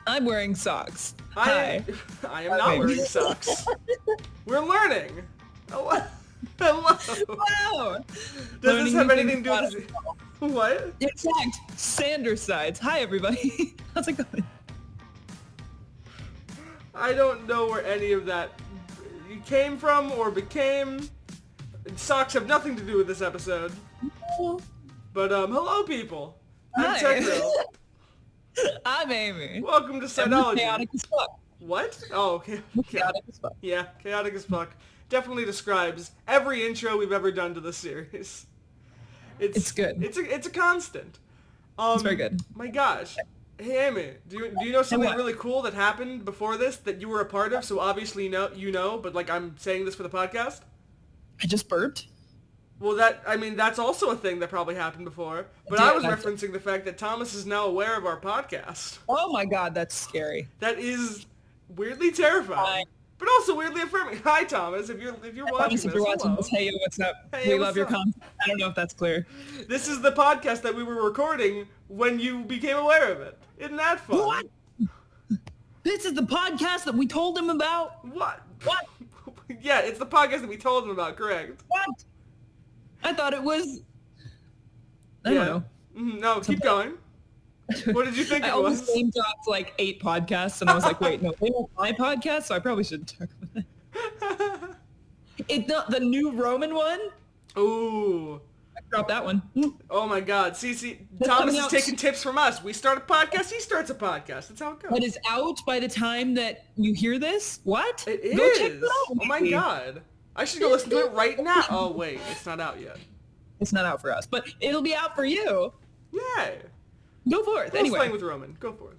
I'm wearing socks. I am not wearing socks. We're learning. Hello. Wow. Does this have anything to do with this? What? In fact, Sanders sides. Hi, everybody. How's it going? I don't know where any of that came from or became. Socks have nothing to do with this episode. But, hello, people. I'm Techno. I'm Amy. Welcome to Side-ology. Chaotic as fuck. What? Oh, okay. Chaotic as fuck. Yeah, chaotic as fuck. Definitely describes every intro we've ever done to this series. It's good. It's a constant. It's very good. My gosh. Hey, Amy, do you know something really cool that happened before this that you were a part of? So obviously you know, but like I'm saying this for the podcast? I just burped. Well, that's also a thing that probably happened before. But I was referencing the fact that Thomas is now aware of our podcast. Oh my god, that's scary. That is weirdly terrifying. But also weirdly affirming. Hi, Thomas. If you're watching this, hello. Hey, yo, what's up? Hey, we love your content. I don't know if that's clear. This is the podcast that we were recording when you became aware of it. Isn't that fun? What? This is the podcast that we told him about? What? What? Yeah, it's the podcast that we told him about, correct. What? I thought it was... I don't know. No, keep going. What did you think it was? I almost name dropped like 8 podcasts, and I was like, wait, no, they were my podcast, so I probably shouldn't talk about it. The new Roman one? Ooh. I dropped that one. Oh my god. See, Thomas is taking tips from us. We start a podcast, he starts a podcast. That's how it goes. That is out by the time that you hear this? What? It is. Go check it out, oh my god. I should go listen to it right now. Oh wait, it's not out yet. It's not out for us, but it'll be out for you. Yay. Go forth. Anyway. Anyway. Playing with Roman. Go forth.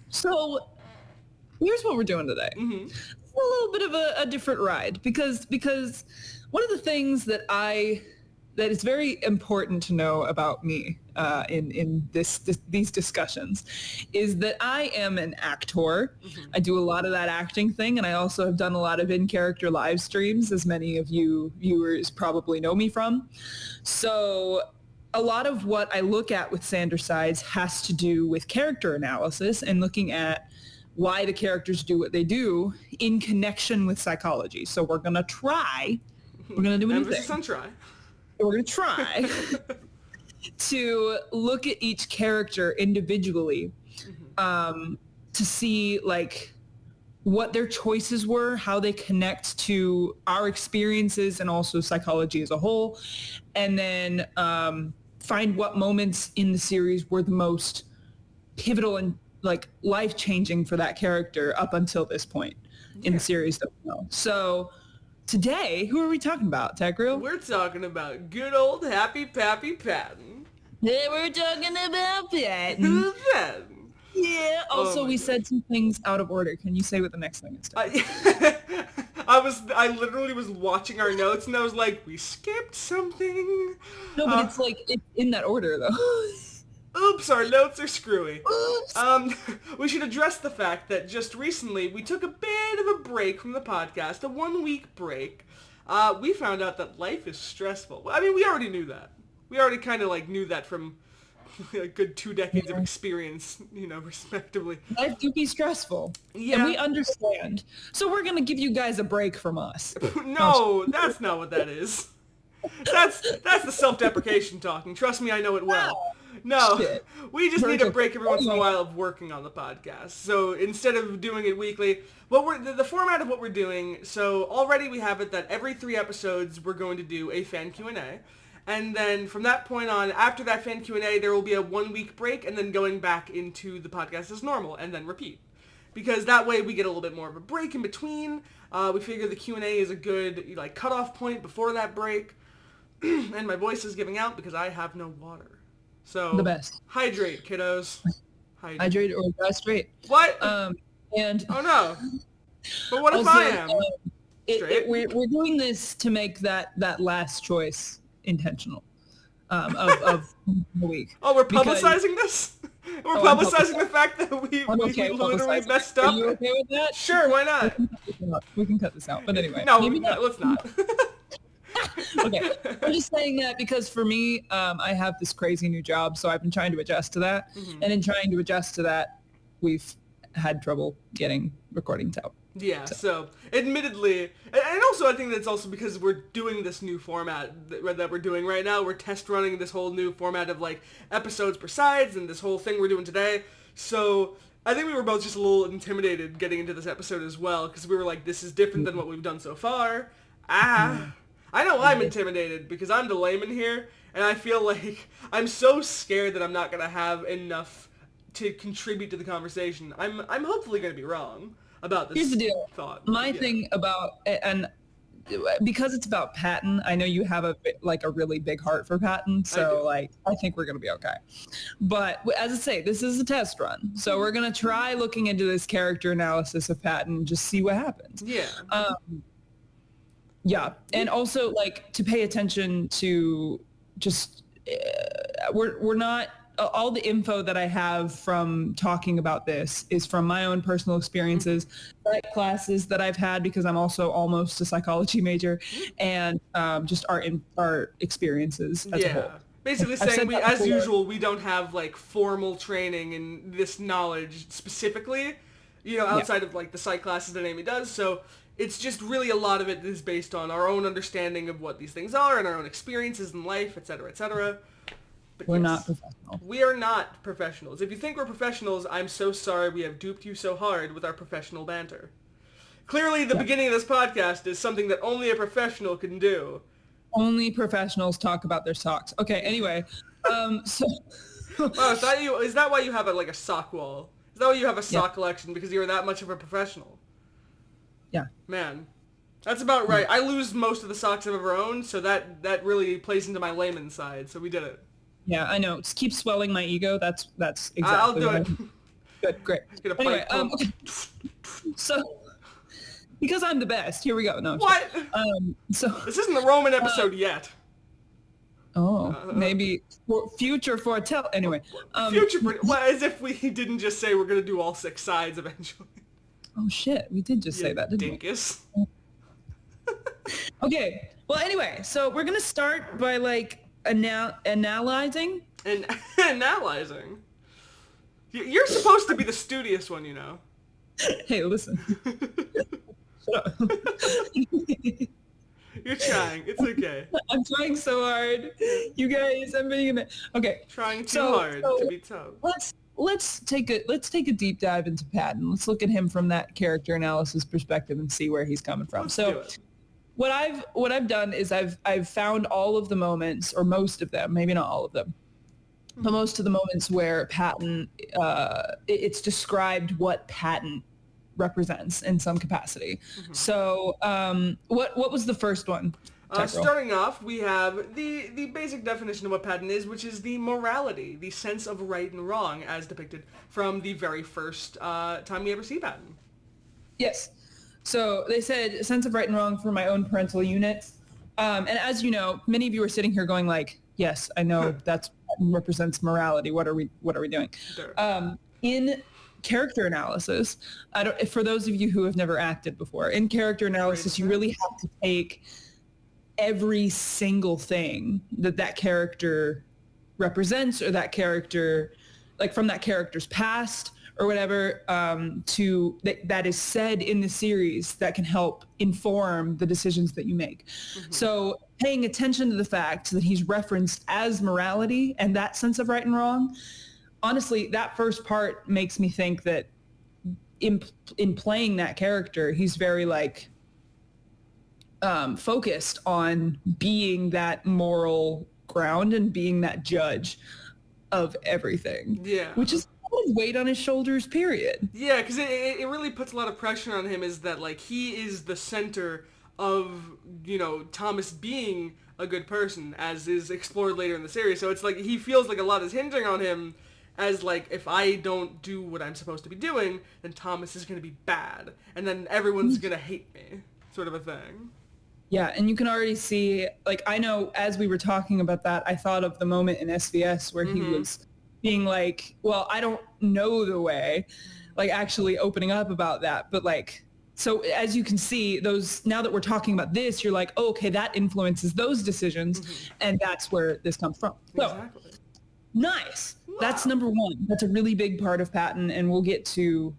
So, here's what we're doing today. Mm-hmm. It's a little bit of a different ride because one of the things that is very important to know about me in these discussions is that I am an actor. Mm-hmm. I do a lot of that acting thing, and I also have done a lot of in-character live streams, as many of you viewers probably know me from. So a lot of what I look at with Sanders Sides has to do with character analysis and looking at why the characters do what they do in connection with psychology. So we're going to do a new thing. Emphasis on try. We're going to try to look at each character individually to see like what their choices were, how they connect to our experiences and also psychology as a whole, and then find what moments in the series were the most pivotal and like life-changing for that character up until this point in the series that we know. So today, who are we talking about, Tech Real? We're talking about good old Happy Pappy Patton. Yeah, we're talking about Patton. Who's Patton? Yeah. Also, we said some things out of order. Can you say what the next thing is? I literally was watching our notes and I was like, we skipped something. No, but it's like in that order though. Oops, our notes are screwy. Oops. We should address the fact that just recently we took a bit of a break from the podcast, a 1-week break. We found out that life is stressful. I mean, we already knew that. We already kind of like knew that from a good 2 decades of experience, respectively. Life do be stressful. Yeah. And we understand. So we're going to give you guys a break from us. No, that's not what that is. That's the self-deprecation talking. Trust me, I know it well. No, we just need a break every once in a while of working on the podcast. So instead of doing it weekly, the format of what we're doing, so already we have it that every 3 episodes we're going to do a fan Q&A. And then from that point on, after that fan Q&A, there will be a 1-week break and then going back into the podcast as normal and then repeat. Because that way we get a little bit more of a break in between. We figure the Q&A is a good cutoff point before that break. And my voice is giving out because I have no water. So the best. Hydrate, kiddos. Hydrate or die straight. What? And oh no. But what if also, I am? We're doing this to make that last choice intentional of the week. Oh, we're publicizing this? We're publicizing the fact that we literally messed up? Are you okay with that? Sure, why not? We can cut this out, but anyway. No, let's not. Okay, I'm just saying that because for me, I have this crazy new job, so I've been trying to adjust to that. Mm-hmm. And in trying to adjust to that, we've had trouble getting recordings out. Yeah, so admittedly, and also I think that's also because we're doing this new format that we're doing right now. We're test running this whole new format of like episodes per sides and this whole thing we're doing today. So I think we were both just a little intimidated getting into this episode as well, because we were like, this is different than what we've done so far. I know I'm intimidated because I'm the layman here, and I feel like I'm so scared that I'm not going to have enough to contribute to the conversation. I'm hopefully going to be wrong about this. Here's the deal. Thought. My thing about, and because it's about Patton, I know you have a really big heart for Patton, so I think we're gonna be okay. But as I say, this is a test run, so we're gonna try looking into this character analysis of Patton and just see what happens. Yeah. And also like to pay attention to just we're not. All the info that I have from talking about this is from my own personal experiences, classes that I've had because I'm also almost a psychology major, and just our experiences as a whole. Basically saying as usual, we don't have like formal training in this knowledge specifically, outside of like the psych classes that Amy does. So it's just really a lot of it is based on our own understanding of what these things are and our own experiences in life, et cetera, et cetera. But we're not professionals. We are not professionals. If you think we're professionals, I'm so sorry we have duped you so hard with our professional banter. Clearly, the beginning of this podcast is something that only a professional can do. Only professionals talk about their socks. Okay, anyway. So... Wow, is that why you have a sock wall? Is that why you have a sock collection? Because you're that much of a professional? Yeah. Man, that's about right. I lose most of the socks I've ever owned, so that really plays into my layman side, so we did it. Yeah, I know. Just keep swelling my ego. That's exactly I'll do it. Good, great. Anyway, okay. So, because I'm the best, here we go. No. What? So this isn't the Roman episode yet. Maybe future foretell. Anyway. As if we didn't just say we're going to do all 6 sides eventually. Oh, shit. We did just say that, didn't dinkus. we? Okay. Well, anyway, so we're going to start by, analyzing? Analyzing? You're supposed to be the studious one, Hey, listen. Shut up. You're trying. It's okay. I'm trying so hard. You guys, I'm being a minute. Okay. Trying too hard to be tough. Let's take a deep dive into Patton. Let's look at him from that character analysis perspective and see where he's coming from. Let's do it. What I've done is I've found all of the moments, or most of them, maybe not all of them, but most of the moments where Patton, it's described what Patton represents in some capacity. Mm-hmm. So what was the first one? Starting off, we have the basic definition of what Patton is, which is the morality, the sense of right and wrong, as depicted from the very first time we ever see Patton. Yes. So they said sense of right and wrong for my own parental units. And as you know, many of you are sitting here going like, yes, I know that represents morality. What are we doing? Sure. In character analysis, for those of you who have never acted before, in character analysis, you really have to take every single thing that character represents, or that character, like from that character's past or whatever, that is said in the series that can help inform the decisions that you make. Mm-hmm. So paying attention to the fact that he's referenced as morality and that sense of right and wrong, honestly, that first part makes me think that in playing that character, he's very focused on being that moral ground and being that judge of everything. Yeah. Which is weight on his shoulders, period. Yeah, because it really puts a lot of pressure on him, is that he is the center of, Thomas being a good person, as is explored later in the series. So it's he feels like a lot is hinging on him, as if I don't do what I'm supposed to be doing, then Thomas is going to be bad, and then everyone's going to hate me, sort of a thing. Yeah, and you can already see, I know as we were talking about that, I thought of the moment in SVS where he was being well, I don't know the way, actually opening up about that. But so as you can see, now that we're talking about this, you're oh, okay, that influences those decisions, and that's where this comes from. So, exactly. Nice. Wow. That's number one. That's a really big part of Patton, and we'll get to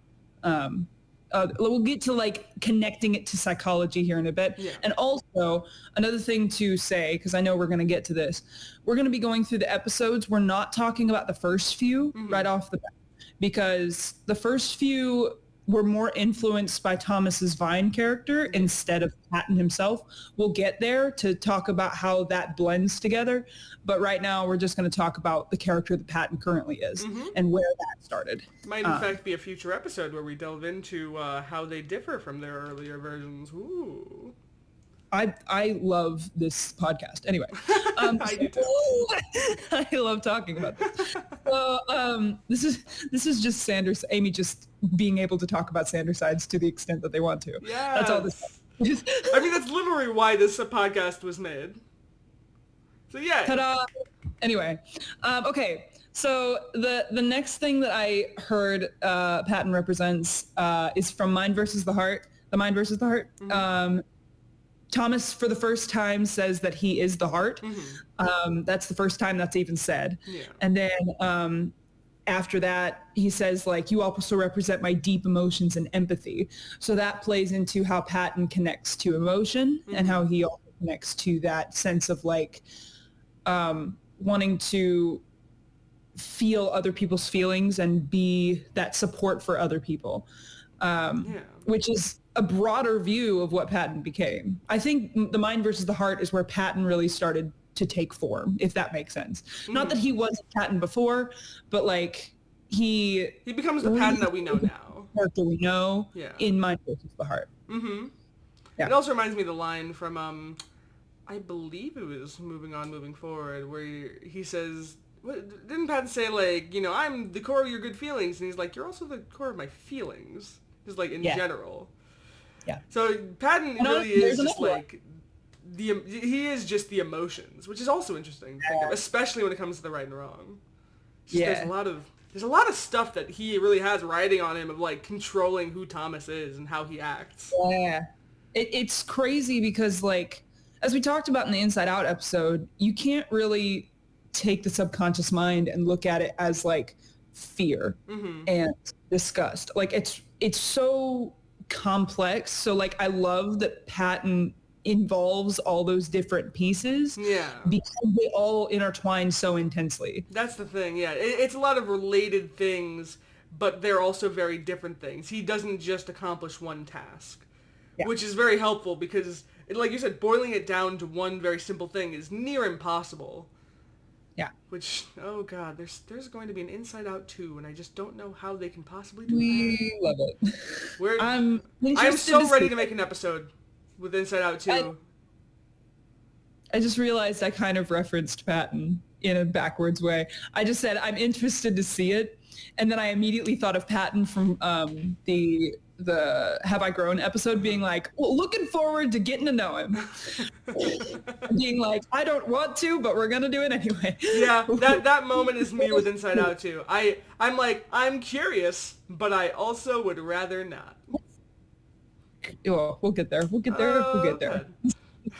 we'll get to like connecting it to psychology here in a bit. Yeah. And also another thing to say, because I know we're going to get to this, we're going to be going through the episodes. We're not talking about the first few right off the bat, because the first few were more influenced by Thomas's Vine character instead of Patton himself. We'll get there to talk about how that blends together. But right now we're just going to talk about the character that Patton currently is and where that started. Might in fact be a future episode where we delve into how they differ from their earlier versions. Ooh. I love this podcast. Anyway, I do too. I love talking about this. So this is just Amy just being able to talk about Sandersides to the extent that they want to. Yeah, that's all this. I mean, that's literally why this podcast was made. So yeah. Ta-da! Anyway, okay. So the next thing that I heard Patton represents is from Mind versus the Heart. The Mind versus the Heart. Thomas, for the first time, says that he is the heart. That's the first time that's even said. Yeah. And then after that, he says, like, you also represent my deep emotions and empathy. So that plays into how Patton connects to emotion and how he also connects to that sense of, like, wanting to feel other people's feelings and be that support for other people, which is a broader view of what Patton became. I think the Mind versus the Heart is where Patton really started to take form, if that makes sense. Not that he wasn't Patton before, but like he becomes the Patton that we know now. Character we know in Mind versus the Heart. It also reminds me of the line from I believe it was Moving Forward, where he says, didn't Patton say, like, you know, I'm the core of your good feelings, and he's like, you're also the core of my feelings, just like in general. Yeah. So Patton really is just like he is just the emotions, which is also interesting to think of, especially when it comes to the right and wrong. There's a lot of stuff that he really has riding on him of like controlling who Thomas is and how he acts. Yeah. It's crazy because, like, as we talked about in the Inside Out episode, you can't really take the subconscious mind and look at it as like fear and disgust. Like it's so complex. So like I love that Patton involves all those different pieces because they all intertwine so intensely. That's the thing. It's a lot of related things, but they're also very different things. He doesn't just accomplish one task, which is very helpful because, like you said, boiling it down to one very simple thing is near impossible. Yeah. Which, oh god, there's going to be an Inside Out 2, and I just don't know how they can possibly do that. We love it. I'm so ready to make an episode with Inside Out 2. I just realized I kind of referenced Patton in a backwards way. I just said, I'm interested to see it, and then I immediately thought of Patton from the Have I Grown episode being like, well, looking forward to getting to know him. Being like, I don't want to, but we're going to do it anyway. Yeah, that moment is me with Inside Out too. I'm like, I'm curious, but I also would rather not. Well, we'll get there. We'll get there.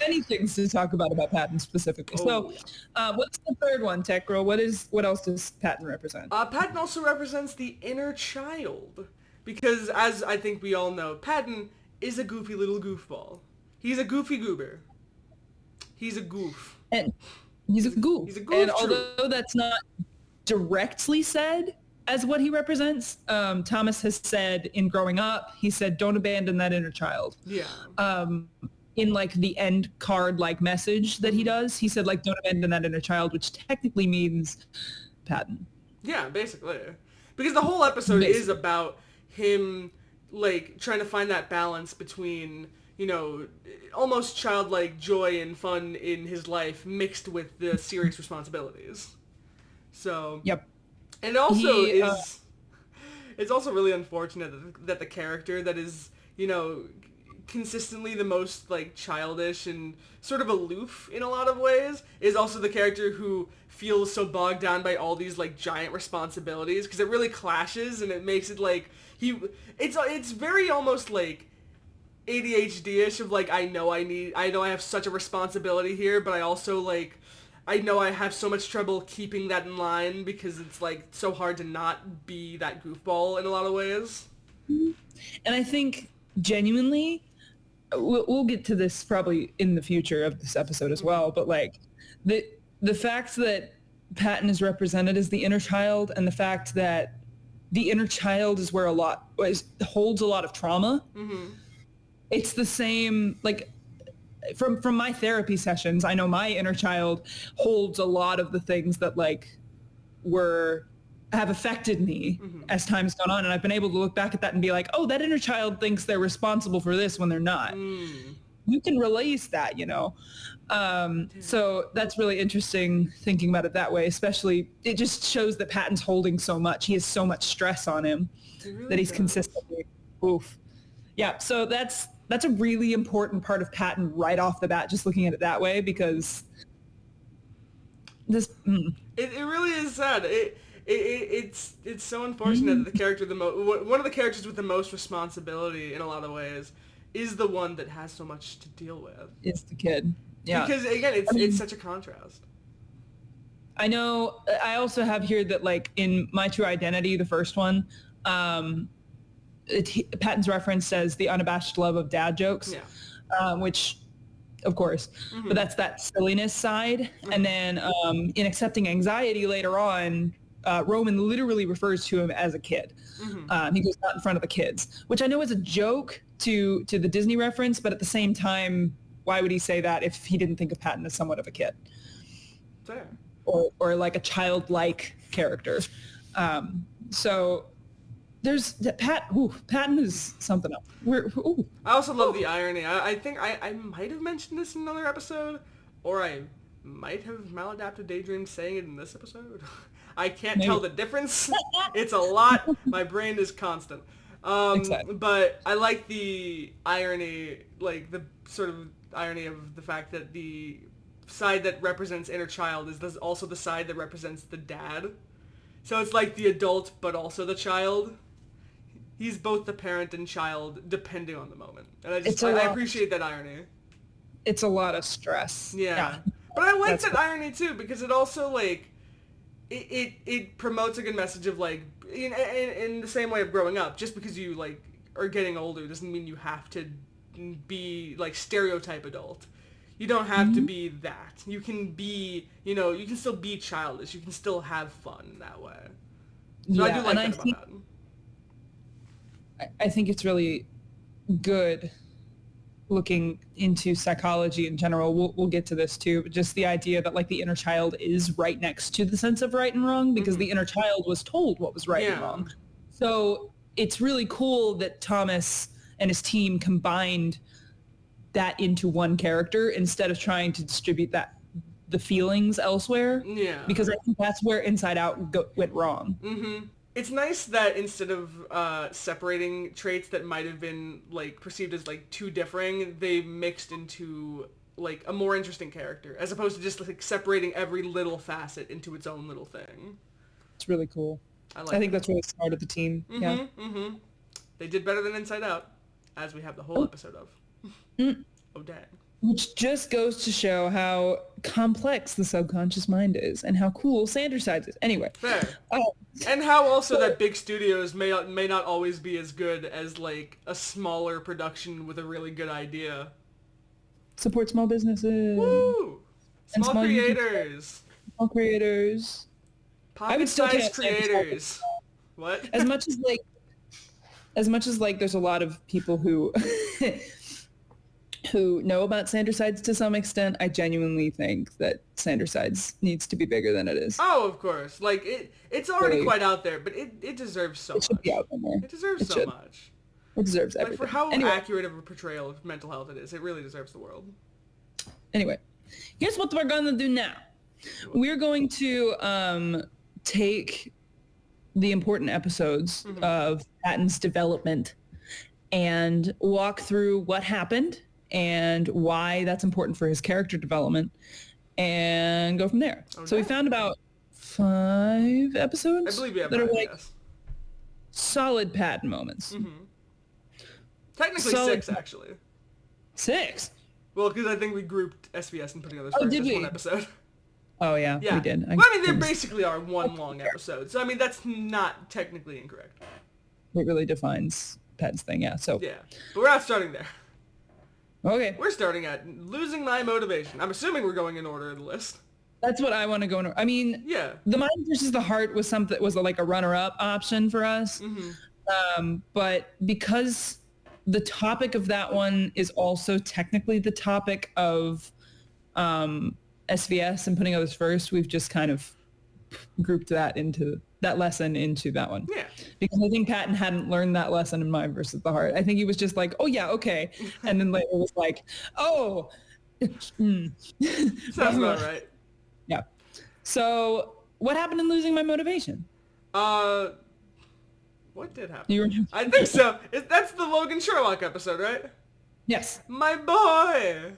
Many things to talk about Patton specifically. So what's the third one, Tech Girl? What else does Patton represent? Patton also represents the inner child. Because, as I think we all know, Patton is a goofy little goofball. He's a goofy goober. He's a goof. And he's a goof. He's a goof. And although that's not directly said as what he represents, Thomas has said in Growing Up, he said, don't abandon that inner child. Yeah. In, like, the end card, like, message that he does, he said, like, don't abandon that inner child, which technically means Patton. Yeah, basically. Because the whole episode is about him, like, trying to find that balance between, you know, almost childlike joy and fun in his life mixed with the serious responsibilities. So, and it also it's also really unfortunate that the character that is, you know, consistently the most, like, childish and sort of aloof in a lot of ways is also the character who feels so bogged down by all these, like, giant responsibilities, because it really clashes and it makes it like it's very almost like ADHD-ish of, like, I know I have such a responsibility here, but I also, like, I know I have so much trouble keeping that in line because it's, like, so hard to not be that goofball in a lot of ways. And I think genuinely, we'll get to this probably in the future of this episode as well, but like the fact that Patton is represented as the inner child, and the fact that the inner child is where holds a lot of trauma. Mm-hmm. It's the same, like from my therapy sessions, I know my inner child holds a lot of the things that like have affected me as time's gone on. And I've been able to look back at that and be like, oh, that inner child thinks they're responsible for this when they're not. You can release that, you know? So that's really interesting thinking about it that way, especially it just shows that Patton's holding so much. He has so much stress on him that he's consistently, Yeah, so that's a really important part of Patton right off the bat, just looking at it that way, because this... It really is sad. It's so unfortunate that the character, one of the characters with the most responsibility in a lot of ways is the one that has so much to deal with. It's the kid. Yeah. Because, again, it's such a contrast. I know. I also have here that, like, in My True Identity, the first one, Patton's reference says the unabashed love of dad jokes, which, of course, but that's that silliness side. And then in Accepting Anxiety later on, Roman literally refers to him as a kid. He goes out in front of the kids, which I know is a joke to the Disney reference, but at the same time, why would he say that if he didn't think of Patton as somewhat of a kid? Fair. Or like a childlike character. So there's Patton is something else. I also love the irony. I think I might have mentioned this in another episode, or I might have maladapted Daydream saying it in this episode. I can't tell the difference. It's a lot. My brain is constant. But I like the irony, like the sort of irony of the fact that the side that represents inner child is also the side that represents the dad. So it's like the adult, but also the child. He's both the parent and child, depending on the moment. And I appreciate that irony. It's a lot of stress. Yeah. But I like that irony too, because it also, like, it promotes a good message of, like, in the same way of growing up. Just because you, like, are getting older doesn't mean you have to be, like, stereotype adult. You don't have to be that. You can be, you can still be childish. You can still have fun in that way. So I do like that about that. I think it's really good looking into psychology in general. We'll get to this too, but just the idea that, like, the inner child is right next to the sense of right and wrong, because the inner child was told what was right and wrong. So it's really cool that Thomas and his team combined that into one character instead of trying to distribute the feelings elsewhere. Yeah. Because I think that's where Inside Out went wrong. It's nice that instead of separating traits that might have been, like, perceived as, like, too differing, they mixed into, like, a more interesting character, as opposed to just, like, separating every little facet into its own little thing. It's really cool. I think that's really smart of the team. They did better than Inside Out, as we have the whole episode of. Oh, dang. Which just goes to show how complex the subconscious mind is and how cool Sandersides is. Anyway. Fair. And how also that big studios may not always be as good as, like, a smaller production with a really good idea. Support small businesses. Woo! Small creators. Small creators. Pocket-sized creators. What? As much as there's a lot of people who who know about Sandersides to some extent, I genuinely think that Sandersides needs to be bigger than it is. Oh, of course. Like, it's already quite out there, but it deserves so much. It should be out there. It deserves so much. It deserves everything. Like, for how accurate of a portrayal of mental health it is, it really deserves the world. Anyway, here's what we're going to do now. We're going to take the important episodes of Patton's development and walk through what happened and why that's important for his character development, and go from there. Okay. So we found about 5 episodes. I believe we have that 5, are like solid Patton moments. Technically 6, actually. 6? Well, because I think we grouped SBS and Putting Others First as one episode. Oh, yeah, we did. Well, I mean, they basically are one long episode, so, I mean, that's not technically incorrect. It really defines Patton's thing. Yeah. So. Yeah, but we're not starting there. Okay. We're starting at losing my motivation. I'm assuming we're going in order of the list. That's what I want to go in. I mean, yeah. The mind versus the heart was like a runner-up option for us. But because the topic of that one is also technically the topic of SVS and putting others first, we've just kind of grouped that lesson into that one. Yeah. Because I think Patton hadn't learned that lesson in Mind versus the Heart. I think he was just like, oh yeah, okay. And then later was like, oh. Sounds about right. Yeah. So what happened in losing my motivation? What did happen? I think so. That's the Logan Sherlock episode, right? Yes. My boy.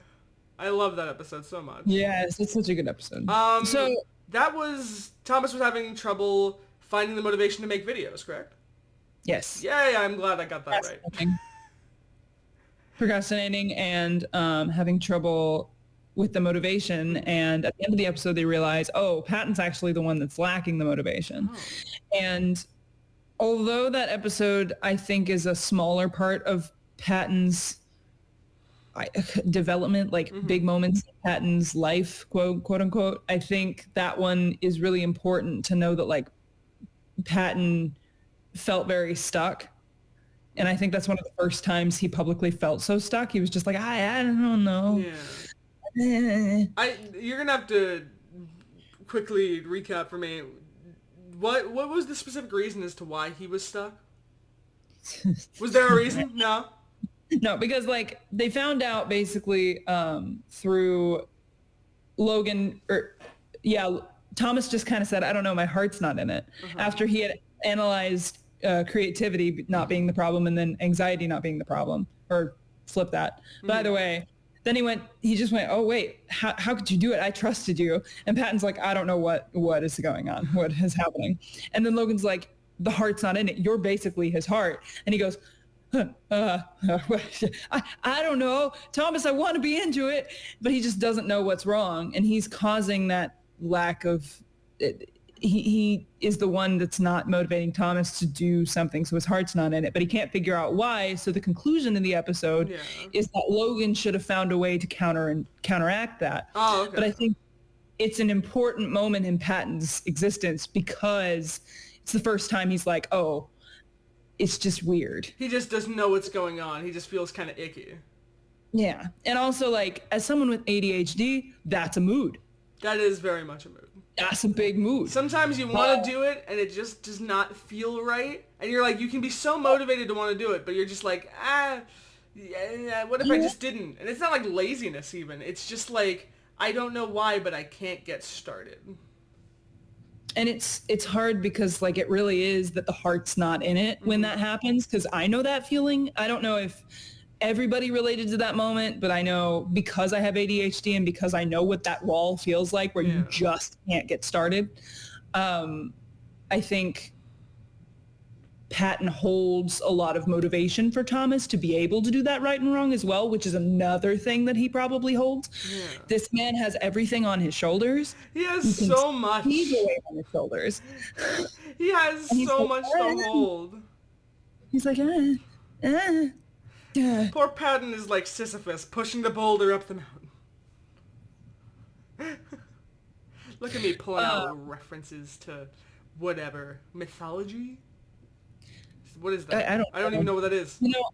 I love that episode so much. Yes, it's such a good episode. So that was Thomas was having trouble finding the motivation to make videos, correct? Yes. Yeah, I'm glad I got that right. Procrastinating and having trouble with the motivation, and at the end of the episode they realize, oh, Patton's actually the one that's lacking the motivation. And although that episode I think is a smaller part of Patton's development, like big moments in Patton's life, quote unquote, I think that one is really important to know that like Patton felt very stuck. And I think that's one of the first times he publicly felt so stuck. He was just like, I don't know. Yeah. You're gonna have to quickly recap for me. What was the specific reason as to why he was stuck? Was there a reason? No. No, because like they found out basically through Logan, Thomas just kind of said, I don't know, my heart's not in it. After he had analyzed creativity not being the problem and then anxiety not being the problem, or flip that. By the way, then he just went, oh wait, how could you do it? I trusted you. And Patton's like, I don't know what is going on, what is happening. And then Logan's like, the heart's not in it. You're basically his heart. And he goes, I don't know, Thomas, I want to be into it, but he just doesn't know what's wrong. And he's causing that lack of it. He is the one that's not motivating Thomas to do something, so his heart's not in it, but he can't figure out why. So the conclusion in the episode is that Logan should have found a way to counteract that. Oh, okay. But I think it's an important moment in Patton's existence because it's the first time he's like, oh, it's just weird. He just doesn't know what's going on. He just feels kind of icky. Yeah. And also, like, as someone with ADHD, that's a mood. That is very much a mood. That's a big mood. Sometimes you want to do it and it just does not feel right. And you're like, you can be so motivated to want to do it, but you're just like, what if I just didn't? And it's not like laziness even. It's just like, I don't know why, but I can't get started. And it's hard because like it really is that the heart's not in it when that happens, because I know that feeling. I don't know if everybody related to that moment, but I know because I have ADHD and because I know what that wall feels like where you just can't get started. I think Patton holds a lot of motivation for Thomas to be able to do that right and wrong as well, which is another thing that he probably holds. Yeah. This man has everything on his shoulders. He has so much. He's away on his shoulders. He has so much to hold. He's like, Poor Patton is like Sisyphus pushing the boulder up the mountain. Look at me pulling out references to whatever mythology. What is that? I don't even know what that is. You know,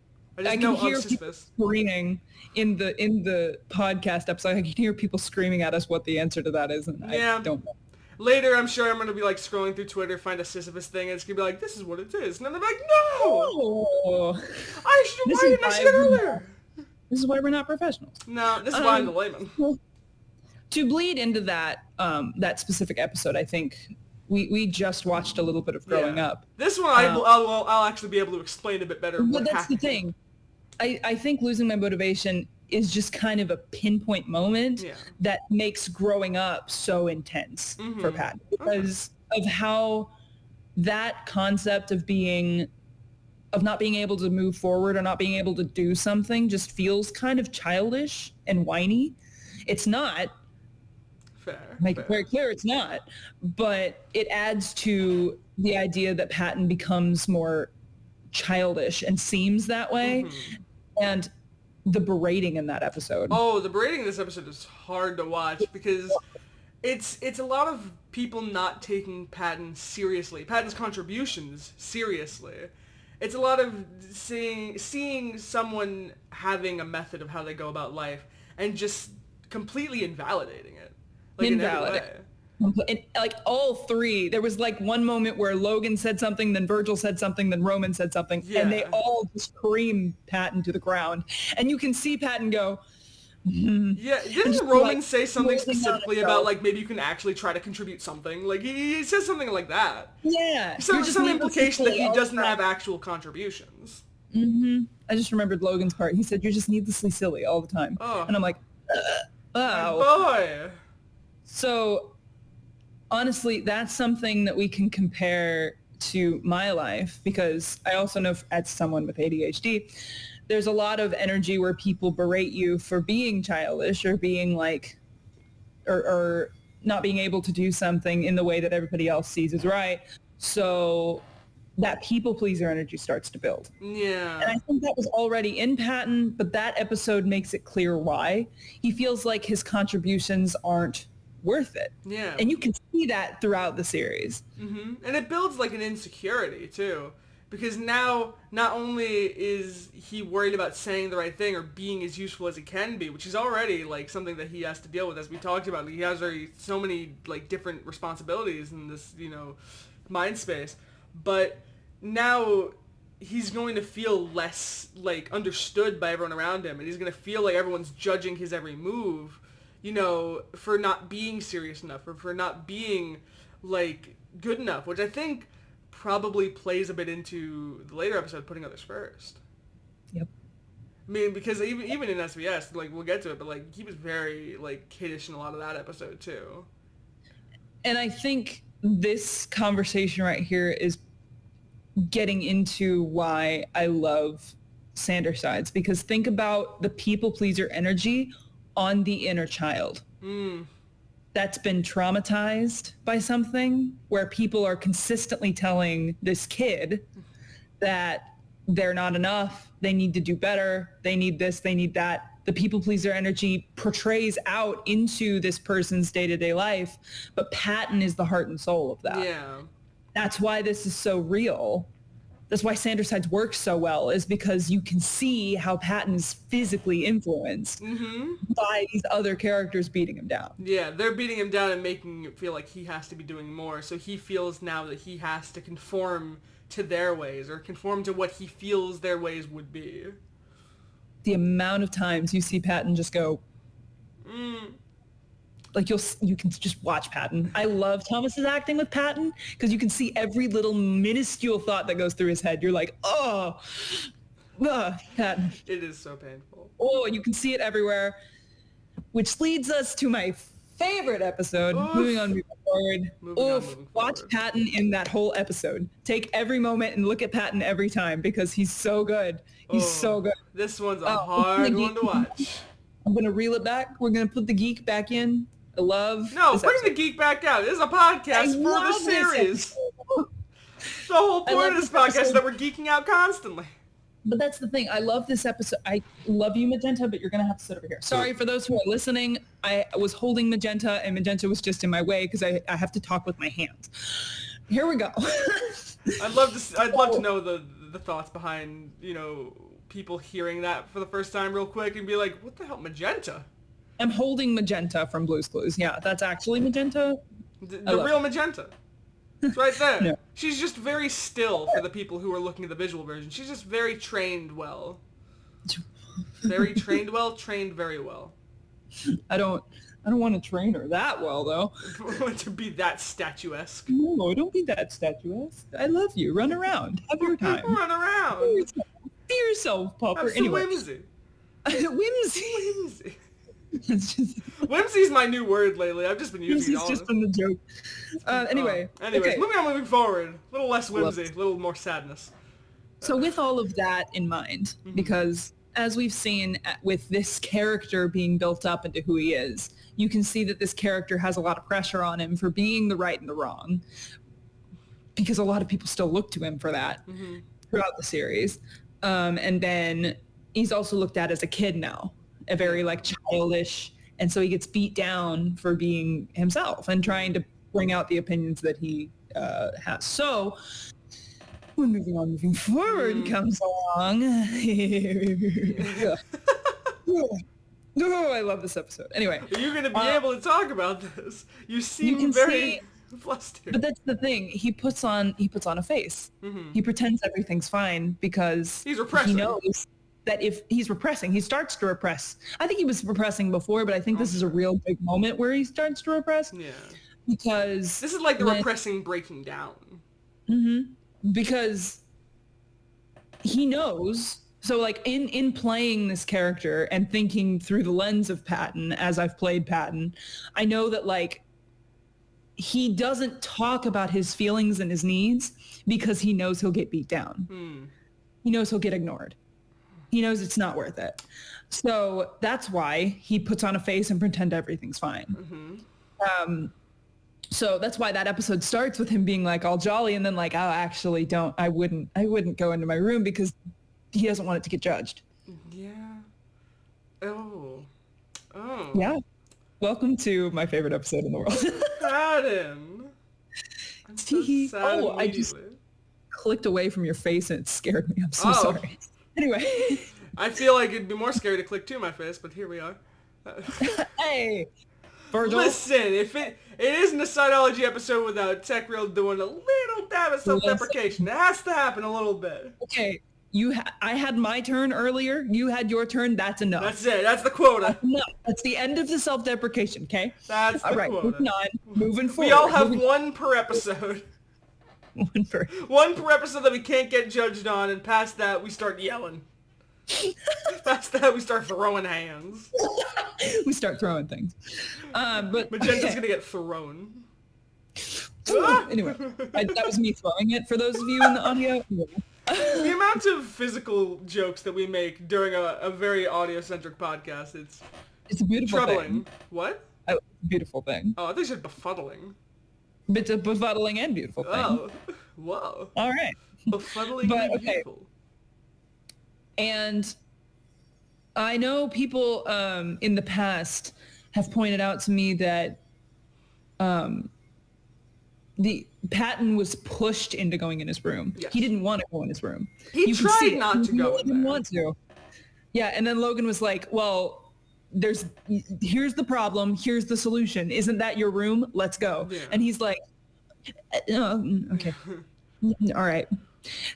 I can hear people screaming in the podcast episode. I can hear people screaming at us what the answer to that is, and I don't know. Later, I'm sure I'm going to be like scrolling through Twitter, find a Sisyphus thing, and it's going to be like, this is what it is. And then they're like, no! Why didn't I see that earlier? This is why we're not professionals. No, this is why I'm the layman. To bleed into that that specific episode, I think we just watched a little bit of Growing Up. This one I'll actually be able to explain a bit better what happened. That's the thing. I think losing my motivation is just kind of a pinpoint moment that makes Growing Up so intense for Pat because of how that concept of not being able to move forward or not being able to do something just feels kind of childish and whiny. It's not. Make it very clear it's not. But it adds to the idea that Patton becomes more childish and seems that way. And the berating in that episode. Oh, the berating in this episode is hard to watch because it's a lot of people not taking Patton's contributions seriously. It's a lot of seeing someone having a method of how they go about life and just completely invalidating it. Like in every way. And, like all three, there was like one moment where Logan said something, then Virgil said something, then Roman said something, and they all just creamed Patton to the ground. And you can see Patton go, Yeah, didn't Roman say something specifically about, like, maybe you can actually try to contribute something? Like, he says something like that. Yeah. So some implication that he doesn't have actual contributions. I just remembered Logan's part. He said, you're just needlessly silly all the time. Oh. And I'm like, oh. Boy. So... honestly, that's something that we can compare to my life because I also know as someone with ADHD, there's a lot of energy where people berate you for being childish or being like, or not being able to do something in the way that everybody else sees is right. So that people pleaser energy starts to build. Yeah. And I think that was already in Patton, but that episode makes it clear why. He feels like his contributions aren't worth it. Yeah. And you can see that throughout the series. And it builds like an insecurity too. Because now, not only is he worried about saying the right thing or being as useful as he can be, which is already like something that he has to deal with, as we talked about. Like, he has already so many like different responsibilities in this, mind space. But now he's going to feel less like understood by everyone around him, and he's going to feel like everyone's judging his every move, for not being serious enough or for not being like good enough, which I think probably plays a bit into the later episode, putting others first. Yep. I mean, because even in SBS, like, we'll get to it, but like, he was very like kiddish in a lot of that episode too. And I think this conversation right here is getting into why I love Sander sides, because think about the people pleaser energy on the inner child that's been traumatized by something, where people are consistently telling this kid that they're not enough, they need to do better, they need this, they need that. The people pleaser energy portrays out into this person's day-to-day life, but Patton is the heart and soul of that. Yeah. That's why this is so real. That's why Sander sides works so well, is because you can see how Patton is physically influenced by these other characters beating him down. Yeah, they're beating him down and making it feel like he has to be doing more. So he feels now that he has to conform to their ways or conform to what he feels their ways would be. The amount of times you see Patton just go, like you can just watch Patton. I love Thomas's acting with Patton because you can see every little minuscule thought that goes through his head. You're like, Patton. It is so painful. Oh, you can see it everywhere, which leads us to my favorite episode. Moving forward. Watch Patton in that whole episode. Take every moment and look at Patton every time because he's so good. He's so good. This one's a hard one to watch. I'm going to reel it back. We're going to put the geek back in. I love No, bring the geek back out. This is a podcast for the series. The whole point of this podcast is that we're geeking out constantly. But that's the thing. I love this episode. I love you, Magenta, but you're going to have to sit over here. Sorry for those who are listening. I was holding Magenta, and Magenta was just in my way because I have to talk with my hands. Here we go. I'd love to know the thoughts behind, people hearing that for the first time real quick and be like, what the hell, Magenta? I'm holding Magenta from Blue's Clues. Yeah, that's actually Magenta. The real Magenta. It's right there. No. She's just very still for the people who are looking at the visual version. She's just very trained well. Very trained well, trained very well. I don't want to train her that well, though. To be that statuesque. No, don't be that statuesque. I love you. Run around. Have your time. Run around. Be yourself, Popper. Have some whimsy. Whimsy. It's just... Whimsy's my new word lately. I've just been using it all. It's just been the joke. Anyways, okay. Moving forward. A little less whimsy, a little more sadness. So with all of that in mind, because as we've seen with this character being built up into who he is, you can see that this character has a lot of pressure on him for being the right and the wrong, because a lot of people still look to him for that. throughout the series. And then he's also looked at as a kid now, a very like childish, and so he gets beat down for being himself and trying to bring out the opinions that he has. So when moving forward comes along. Oh, I love this episode. Anyway. You're going to be able to talk about this. You seem very flustered. But that's the thing. He puts on a face. Mm-hmm. He pretends everything's fine because he's repressing. He knows that if he's repressing, he starts to repress. I think he was repressing before, but I think this is a real big moment where he starts to repress. Yeah. Because this is like the repressing breaking down. Mm-hmm. Because he knows. So like in playing this character and thinking through the lens of Patton as I've played Patton, I know that like he doesn't talk about his feelings and his needs because he knows he'll get beat down. He knows he'll get ignored. He knows it's not worth it. So that's why he puts on a face and pretend everything's fine. Mm-hmm. So that's why that episode starts with him being like all jolly and then like, oh, actually I wouldn't go into my room because he doesn't want it to get judged. Yeah. Oh. Yeah. Welcome to my favorite episode in the world. Patton. I'm so sad I just clicked away from your face and it scared me. I'm so sorry. Anyway. I feel like it'd be more scary to click to my face, but here we are. Hey, Virgil. Listen, if it isn't a Side-ology episode without Tech Real doing a little dab of self-deprecation. It has to happen a little bit. Okay. I had my turn earlier. You had your turn. That's enough. That's it. That's the quota. No, that's the end of the self-deprecation, okay? That's the quota. Moving on. Moving forward. We all have one per episode. One per episode that we can't get judged on, and past that, we start yelling. Past that, we start throwing hands. We start throwing things. But Magenta's gonna get thrown. Anyway, that was me throwing it for those of you in the audio. The amount of physical jokes that we make during a very audio-centric podcast, it's a beautiful troubling. Thing. What? A beautiful thing. Oh, I think you said befuddling. It's a befuddling and beautiful thing. Oh, whoa. All right. Befuddling and beautiful. And I know people in the past have pointed out to me that the Patton was pushed into going in his room. Yes. He didn't want to go in his room. He tried not to go in there. He didn't want to. Yeah, and then Logan was like, well, here's the problem, here's the solution. Isn't that your room? Let's go. Yeah. And he's like, okay. All right.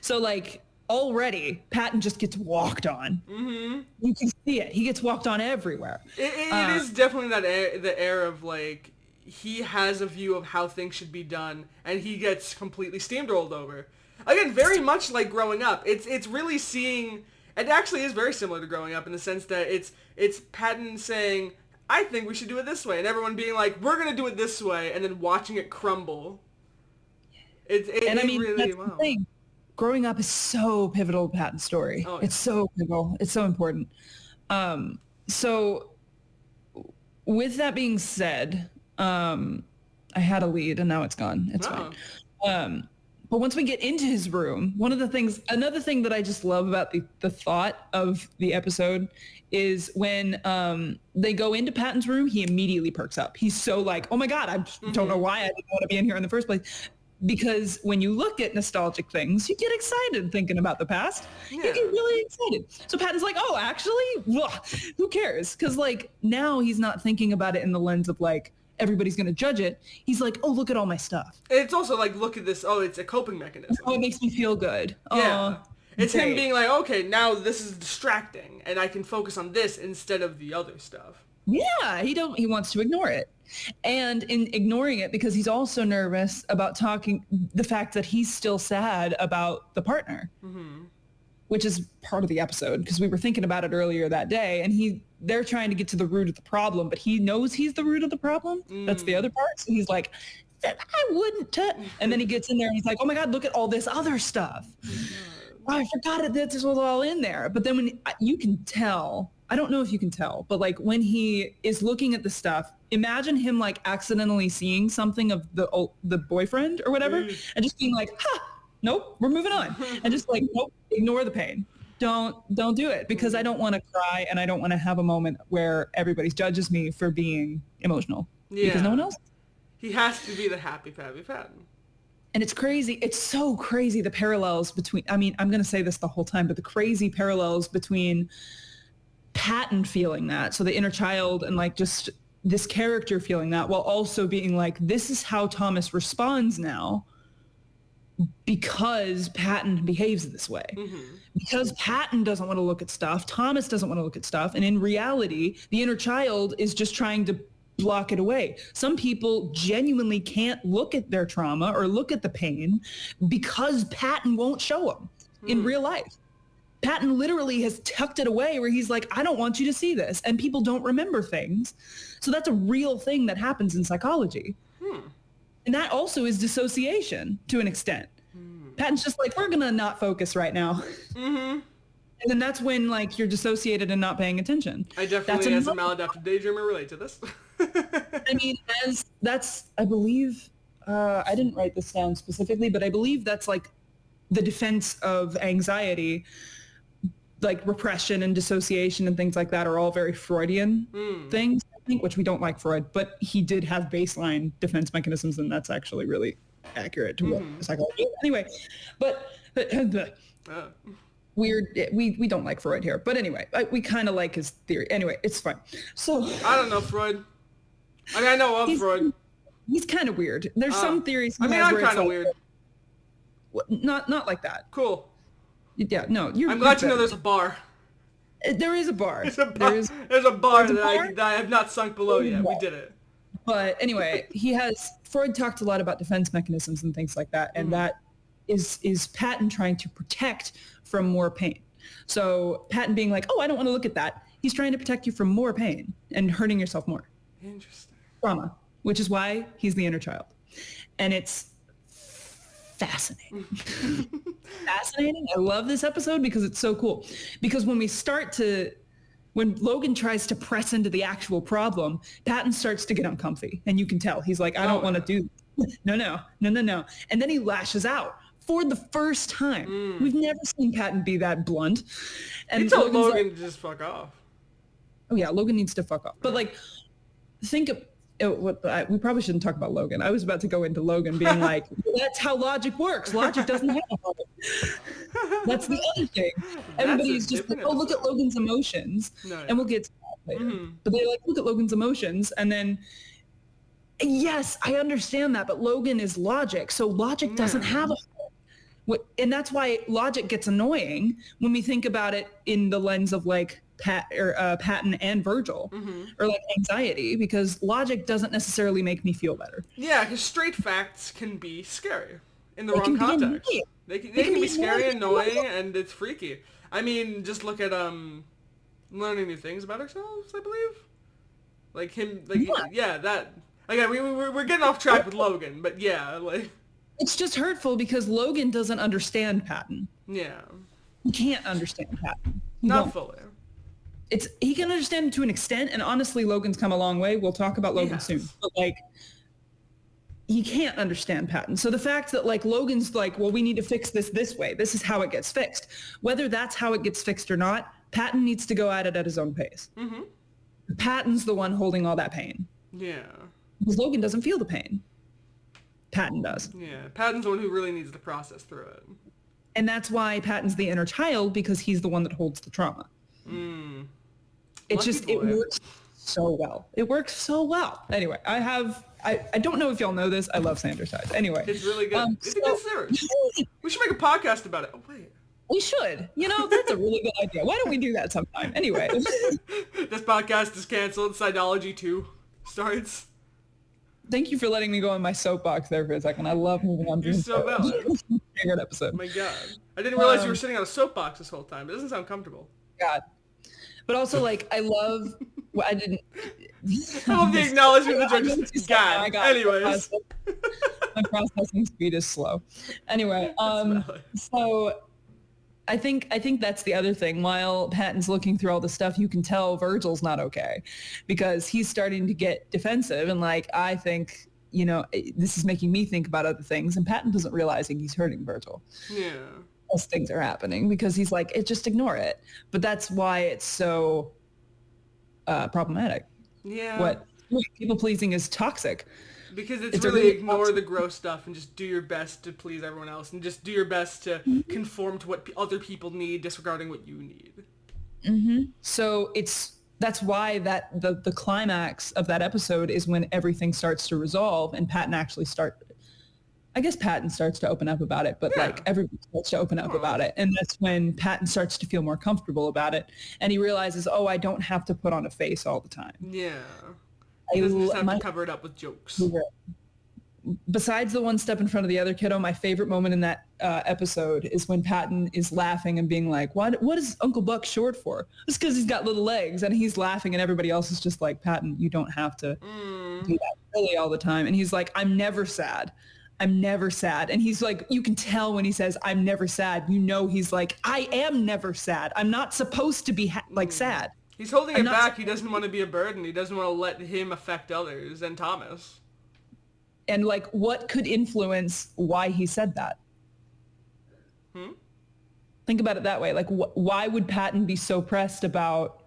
So like already Patton just gets walked on. Mm-hmm. You can see it. He gets walked on everywhere. It is definitely the air of like, he has a view of how things should be done, and he gets completely steamrolled over. Again, very much like growing up. It's really seeing. It actually is very similar to growing up in the sense that it's Patton saying, "I think we should do it this way," and everyone being like, "We're gonna do it this way," and then watching it crumble. That's the thing. Growing up is so pivotal to Patton's story. Oh, yeah. It's so pivotal. It's so important. So, with that being said. I had a lead and now it's gone. It's fine. But once we get into his room, another thing that I just love about the thought of the episode is when they go into Patton's room, he immediately perks up. He's so like, oh my God, I don't know why I didn't want to be in here in the first place. Because when you look at nostalgic things, you get excited thinking about the past. Yeah. You get really excited. So Patton's like, oh, actually, who cares? Because like now he's not thinking about it in the lens of like, everybody's going to judge it. He's like, oh, look at all my stuff. It's also like, look at this. Oh, it's a coping mechanism. Oh, it makes me feel good. Yeah. It's him being like, okay, now this is distracting and I can focus on this instead of the other stuff. Yeah, he wants to ignore it. And in ignoring it, because he's also nervous about the fact that he's still sad about the partner, which is part of the episode because we were thinking about it earlier that day and they're trying to get to the root of the problem, but he knows he's the root of the problem. That's the other part. So he's like, I wouldn't. And then he gets in there and he's like, oh my God, look at all this other stuff. Oh, I forgot that this was all in there. But then when you can tell, I don't know if you can tell, but like when he is looking at the stuff, imagine him like accidentally seeing something of the boyfriend or whatever and just being like, ha, nope, we're moving on. And just like, nope, ignore the pain. Don't do it, because I don't want to cry, and I don't want to have a moment where everybody judges me for being emotional. Yeah. Because no one else. He has to be the happy Patton. And it's crazy. It's so crazy, the parallels between, I mean, I'm going to say this the whole time, but the crazy parallels between Patton feeling that, so the inner child, and like just this character feeling that, while also being like, this is how Thomas responds now because Patton behaves this way. Mm-hmm. Because Patton doesn't want to look at stuff, Thomas doesn't want to look at stuff, and in reality, the inner child is just trying to block it away. Some people genuinely can't look at their trauma or look at the pain because Patton won't show them in real life. Patton literally has tucked it away, where he's like, I don't want you to see this. And people don't remember things. So that's a real thing that happens in psychology. And that also is dissociation to an extent. Patton's just like, we're going to not focus right now. And then that's when like you're dissociated and not paying attention. I definitely, as a maladaptive daydreamer, relate to this. I mean, I believe, I didn't write this down specifically, but I believe that's like the defense of anxiety. Like repression and dissociation and things like that are all very Freudian things, I think, which we don't like Freud, but he did have baseline defense mechanisms, and that's actually really accurate to what psychology is. Anyway, but weird, we don't like Freud here. But anyway, we kind of like his theory. Anyway, it's fine. So I don't know Freud. I mean, I know of Freud. He's kind of weird. There's some theories. I mean, I'm kind of weird. Not like that. Cool. Yeah, no, I'm glad to know there's a bar. There is a bar. There's a bar that I have not sunk below yet. We did it. But anyway, Freud talked a lot about defense mechanisms and things like that, and that is Patton trying to protect from more pain. So Patton being like, oh, I don't want to look at that. He's trying to protect you from more pain and hurting yourself more. Interesting. Trauma, which is why he's the inner child. And it's fascinating. Fascinating. I love this episode because it's so cool. Because when Logan tries to press into the actual problem, Patton starts to get uncomfy, and you can tell. He's like, I don't want to do this. No. And then he lashes out for the first time. We've never seen Patton be that blunt. And he told Logan to just fuck off. Oh yeah, Logan needs to fuck off. But like, think of we probably shouldn't talk about Logan. I was about to go into Logan being like, that's how logic works. Logic doesn't have a heart. That's the other thing. Everybody's just like, oh, look at Logan's emotions. And we'll get to that later. But they like, look at Logan's emotions. And then, yes, I understand that. But Logan is logic. So logic doesn't have a heart. And that's why logic gets annoying when we think about it in the lens of like, Patton and Virgil, or like anxiety, because logic doesn't necessarily make me feel better. Yeah, because straight facts can be scary in the wrong context. They can be scary, annoying, and it's freaky. I mean, just look at learning new things about ourselves, I believe. Like him, like that. Again, we're getting off track with Logan, but yeah, like it's just hurtful because Logan doesn't understand Patton. Yeah, he can't understand Patton. Not fully. He can understand it to an extent, and honestly, Logan's come a long way. We'll talk about Logan soon. But like, he can't understand Patton. So the fact that like Logan's like, well, we need to fix this way. This is how it gets fixed. Whether that's how it gets fixed or not, Patton needs to go at it at his own pace. Patton's the one holding all that pain. Yeah. Because Logan doesn't feel the pain. Patton does. Yeah, Patton's the one who really needs to process through it. And that's why Patton's the inner child, because he's the one that holds the trauma. It works so well. It works so well. Anyway, I don't know if y'all know this. I love Sanders Sides. Anyway. It's really good. It's a good series. We should make a podcast about it. Oh, wait. We should. That's a really good idea. Why don't we do that sometime? Anyway. This podcast is canceled. Side-ology 2 starts. Thank you for letting me go on my soapbox there for a second. I love moving on. You're so valid. Favorite episode. Oh my God. I didn't realize you were sitting on a soapbox this whole time. It doesn't sound comfortable. God. But also, like, I love... Well, I didn't... I love the acknowledgement that you're just... God. Anyways. My processing speed is slow. Anyway, so I think that's the other thing. While Patton's looking through all the stuff, you can tell Virgil's not okay because he's starting to get defensive. And, like, I think this is making me think about other things. And Patton doesn't realizing he's hurting Virgil. Yeah. As things are happening, because he's like, just ignore it. But that's why it's so problematic. Yeah. What people pleasing is toxic. Because it's really ignore the gross stuff and just do your best to please everyone else and just do your best to conform to what other people need, disregarding what you need. Mm-hmm. So that's why the climax of that episode is when everything starts to resolve and Patton starts to open up about it, but like everybody starts to open up about it. And that's when Patton starts to feel more comfortable about it. And he realizes, I don't have to put on a face all the time. Yeah. He doesn't just have to cover it up with jokes. Besides the one step in front of the other kiddo, my favorite moment in that episode is when Patton is laughing and being like, what is Uncle Buck short for? It's because he's got little legs, and he's laughing and everybody else is just like, Patton, you don't have to do that really all the time. And he's like, I'm never sad. I'm never sad. And he's like, you can tell when he says, I'm never sad, he's like, I am never sad. I'm not supposed to be sad. He's holding it back. He doesn't want to be a burden. He doesn't want to let him affect others and Thomas. And like, what could influence why he said that? Think about it that way. Like, why would Patton be so pressed about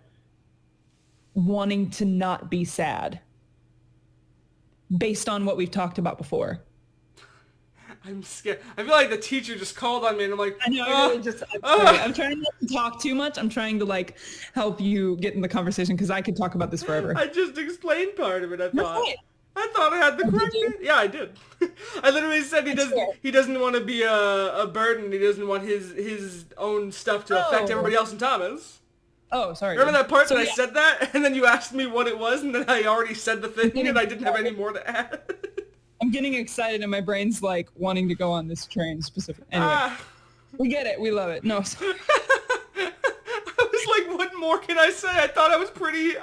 wanting to not be sad? Based on what we've talked about before. I'm scared. I feel like the teacher just called on me, and I'm like, I know. I'm trying not to talk too much. I'm trying to like help you get in the conversation because I could talk about this forever. I just explained part of it. I thought I had the correct. Yeah, I did. I literally said he doesn't want to be a burden. He doesn't want his own stuff to affect everybody else in Thomas. Oh, sorry. Remember that part I said that, and then you asked me what it was, and then I already said the thing, and I didn't have any more to add. I'm getting excited and my brain's like wanting to go on this train specifically. Anyway, we get it. We love it. No. I was like, what more can I say? I thought I was pretty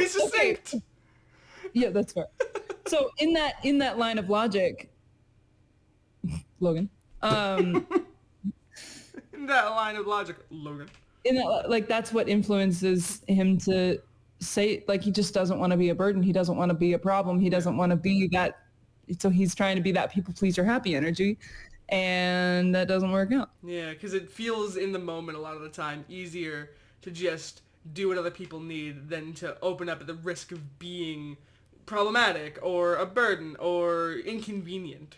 succinct. Okay. Yeah, that's fair. So in that line of logic, Logan, in that line of logic, Logan, in that, like, that's what influences him to say, like, he just doesn't want to be a burden. He doesn't want to be a problem. He doesn't want to be that. So he's trying to be that people pleaser happy energy, and that doesn't work out. Yeah, because it feels in the moment a lot of the time easier to just do what other people need than to open up at the risk of being problematic or a burden or inconvenient.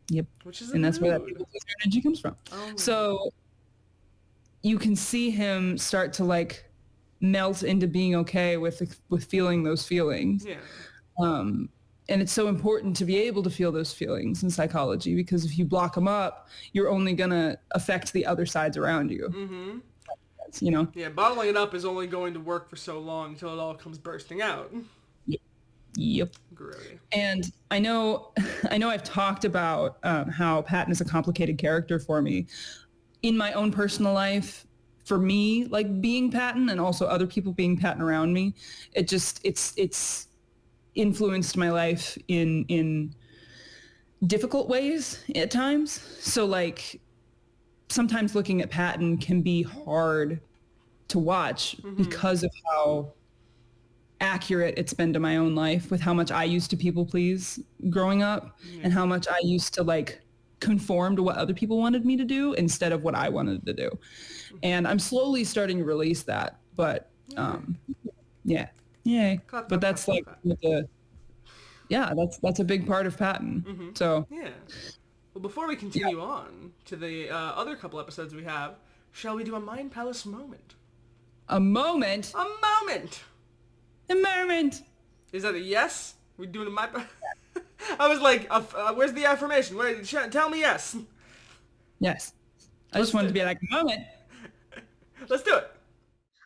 Yep. And that's where that people pleaser energy comes from. Oh. So you can see him start to like melt into being okay with feeling those feelings. Yeah. And it's so important to be able to feel those feelings in psychology, because if you block them up, you're only going to affect the other sides around you. Mm-hmm. Yeah, bottling it up is only going to work for so long until it all comes bursting out. Yep. Great. And I know I've talked about how Patton is a complicated character for me. In my own personal life, for me, like being Patton and also other people being Patton around me, it's influenced my life in difficult ways at times. So like sometimes looking at Patton can be hard to watch because of how accurate it's been to my own life, with how much I used to people please growing up and how much I used to like conform to what other people wanted me to do instead of what I wanted to do. And I'm slowly starting to release that, but Yay. But that's like that's a big part of Patton. So yeah. Well, before we continue on to the other couple episodes we have, shall we do a Mind Palace moment? A moment? A moment! A moment! Is that a yes? We doing a Mind Palace? I was like, where's the affirmation? Tell me yes. Yes. I just wanted to be like, a moment. Let's do it.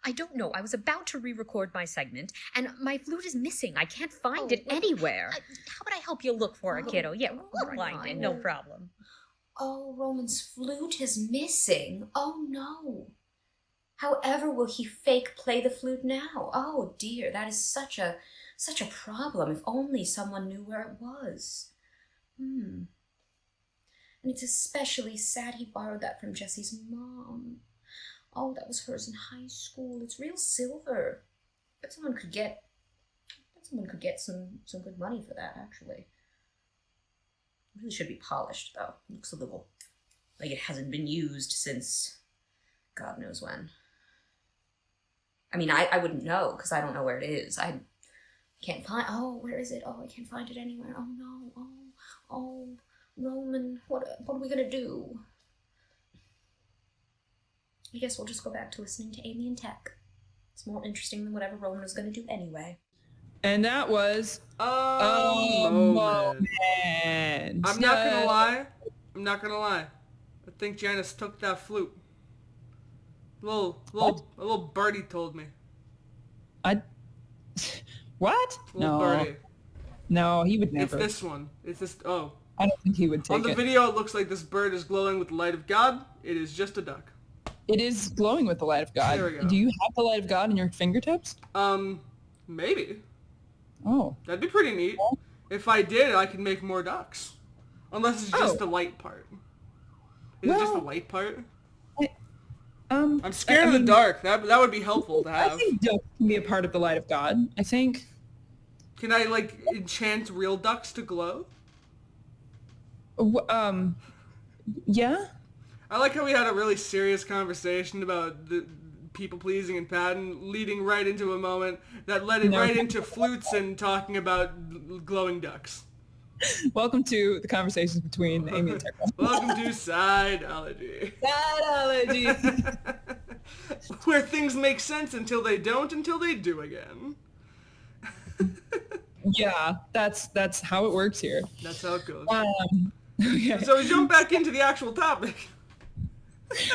I don't know. I was about to re-record my segment, and my flute is missing. I can't find it anywhere. How would I help you look for it, kiddo? Yeah, we'll find it. No problem. Oh, Roman's flute is missing. Oh, no. However will he fake play the flute now? Oh, dear, that is such a problem. If only someone knew where it was. And it's especially sad he borrowed that from Jessie's mom. Oh, that was hers in high school. It's real silver. But someone could get Someone could get some good money for that, actually. It really should be polished, though. It looks a little like it hasn't been used since God knows when. I mean, I wouldn't know, because I don't know where it is. I can't find... Oh, where is it? Oh, I can't find it anywhere. Oh, no. Oh, Roman, what are we gonna do? I guess we'll just go back to listening to Amy and Tech. It's more interesting than whatever Roman was gonna do anyway. And that was a moment. I'm not gonna lie. I think Janice took that flute. A little birdie told me. What? Little birdie. No, he would never. It's this one. It's this. Oh. I don't think he would take it. On the video, it looks like this bird is glowing with the light of God. It is just a duck. It is glowing with the light of God. There we go. Do you have the light of God in your fingertips? Maybe. Oh. That'd be pretty neat. If I did, I could make more ducks. Unless it's just the light part. Is it just the light part? I'm scared of the dark. That would be helpful to have. I think ducks can be a part of the light of God. I think. Can I, like, enchant real ducks to glow? Yeah? I like how we had a really serious conversation about the people-pleasing and Patton, leading right into a moment that led it right into flutes and talking about glowing ducks. Welcome to the conversations between Amy and Tekla. Welcome to Side-ology. Side-ology. Where things make sense until they don't, until they do again. Yeah, that's how it works here. That's how it goes. Okay. So we jump back into the actual topic.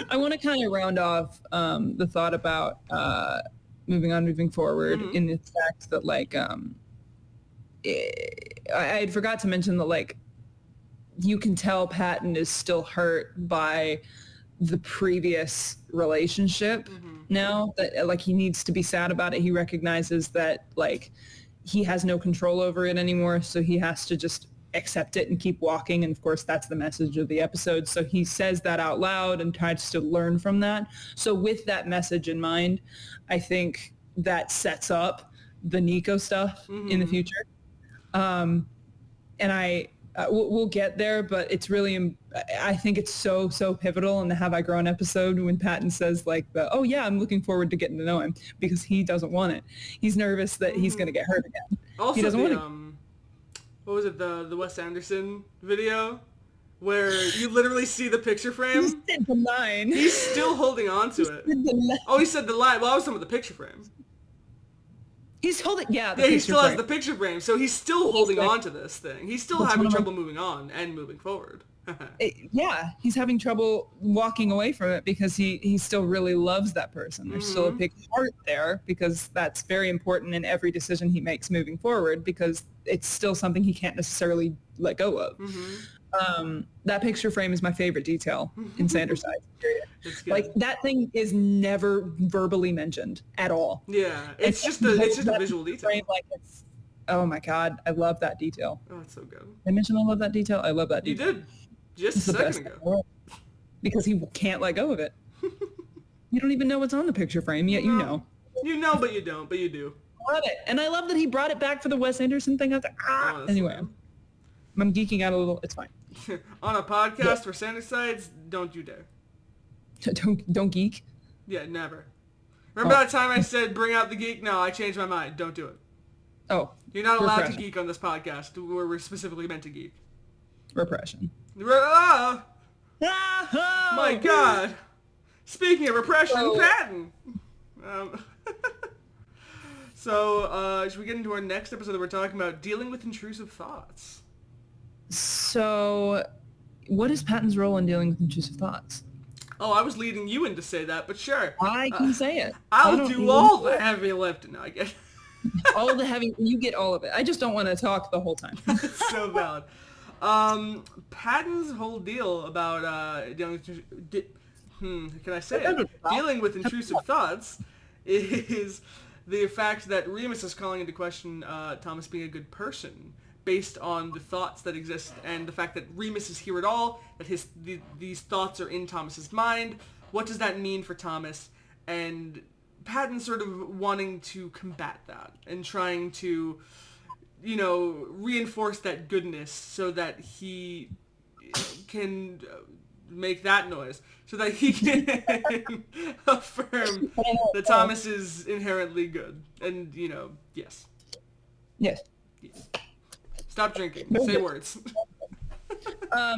I want to kind of round off the thought about moving forward in the fact that, like, I had forgot to mention that, like, you can tell Patton is still hurt by the previous relationship now, that, like, he needs to be sad about it. He recognizes that, like, he has no control over it anymore, so he has to just accept it and keep walking. And of course, that's the message of the episode. So he says that out loud and tries to learn from that. So with that message in mind, I think that sets up the Nico stuff in the future. And we'll get there, but it's really, I think it's so pivotal in the Have I Grown episode when Patton says, like, oh yeah, I'm looking forward to getting to know him, because he doesn't want it. He's nervous that he's going to get hurt again. Also, he doesn't want it. What was it, the Wes Anderson video where you literally see the picture frame? He said the line. He's still holding on to it. Oh, he said the line. Well, I was talking about the picture frame. He's holding, he still has the picture frame, so he's still holding on to this thing. He's still having trouble moving on and moving forward. Yeah, he's having trouble walking away from it because he still really loves that person. There's still a big heart there, because that's very important in every decision he makes moving forward, because it's still something he can't necessarily let go of. That picture frame is my favorite detail in Sanders' Side. Like, that thing is never verbally mentioned at all. Yeah, it's just a visual detail. Frame, like, oh my God, I love that detail. Oh, it's so good. I mentioned I love that detail. I love that detail. You did. Just a second ago. Because he can't let go of it. You don't even know what's on the picture frame, yet you know. You know, but you don't, but you do. I love it. And I love that he brought it back for the Wes Anderson thing. I was like, anyway, I'm geeking out a little. It's fine. On a podcast for Sanders Sides, don't you dare. Don't geek? Yeah, never. Remember that time I said bring out the geek? No, I changed my mind. Don't do it. Oh. You're not allowed to geek on this podcast, where we're specifically meant to geek. Repression. My God. Speaking of repression, Patton. So, should we get into our next episode that we're talking about dealing with intrusive thoughts? So, what is Patton's role in dealing with intrusive thoughts? Oh, I was leading you in to say that, but sure. I can say it. I'll do all the heavy lifting. No, I get all the heavy. You get all of it. I just don't want to talk the whole time. It's so valid. Patton's whole deal about dealing with intrusive thoughts is the fact that Remus is calling into question Thomas being a good person based on the thoughts that exist, and the fact that Remus is here at all, that these thoughts are in Thomas's mind. What does that mean for Thomas? And Patton's sort of wanting to combat that and trying to, you know, reinforce that goodness so that he can make that noise, so that he can affirm that Thomas is inherently good. And, you know, yes. Yes. Stop drinking. Say words.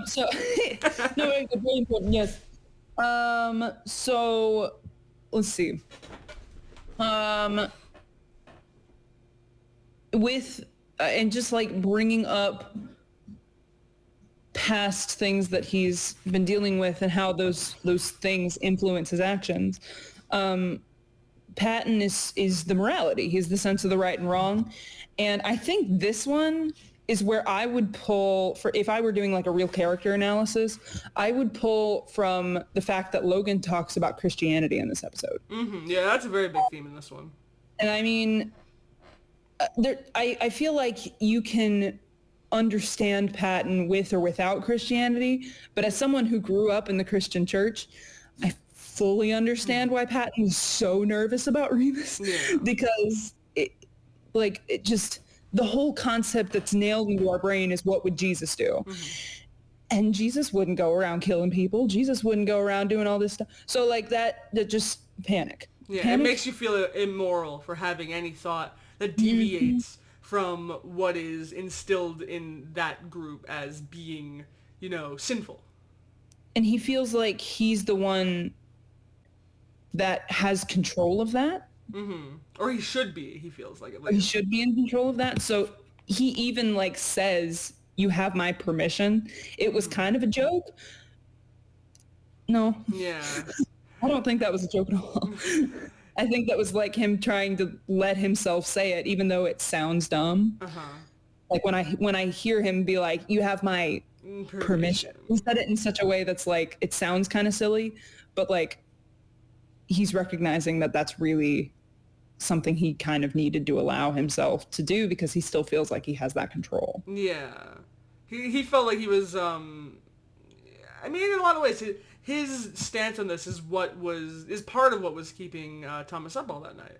So, no, very important, yes. So, let's see. With, and just like bringing up past things that he's been dealing with and how those things influence his actions. Patton is the morality. He's the sense of the right and wrong. And I think this one is where I would pull, for if I were doing like a real character analysis, I would pull from the fact that Logan talks about Christianity in this episode. Mm-hmm. Yeah, that's a very big theme in this one. And I mean, I feel like you can understand Patton with or without Christianity, but as someone who grew up in the Christian church, I fully understand why Patton was so nervous about Remus, because it just, the whole concept that's nailed into our brain is, what would Jesus do? Mm-hmm. And Jesus wouldn't go around killing people. Jesus wouldn't go around doing all this stuff. So like that just panic. Yeah, panic. It makes you feel immoral for having any thought that deviates from what is instilled in that group as being, you know, sinful. And he feels like he's the one that has control of that. Mm-hmm. Or he should be, he feels like it. He should be in control of that. So he even like says, "You have my permission." It was kind of a joke. No. Yeah. I don't think that was a joke at all. I think that was like him trying to let himself say it, even though it sounds dumb. Uh-huh. Like when I hear him be like, "You have my permission." He said it in such a way that's like, it sounds kind of silly, but like he's recognizing that that's really something he kind of needed to allow himself to do, because he still feels like he has that control. Yeah. He felt like he was, I mean, in a lot of ways, his stance on this is part of what was keeping Thomas up all that night.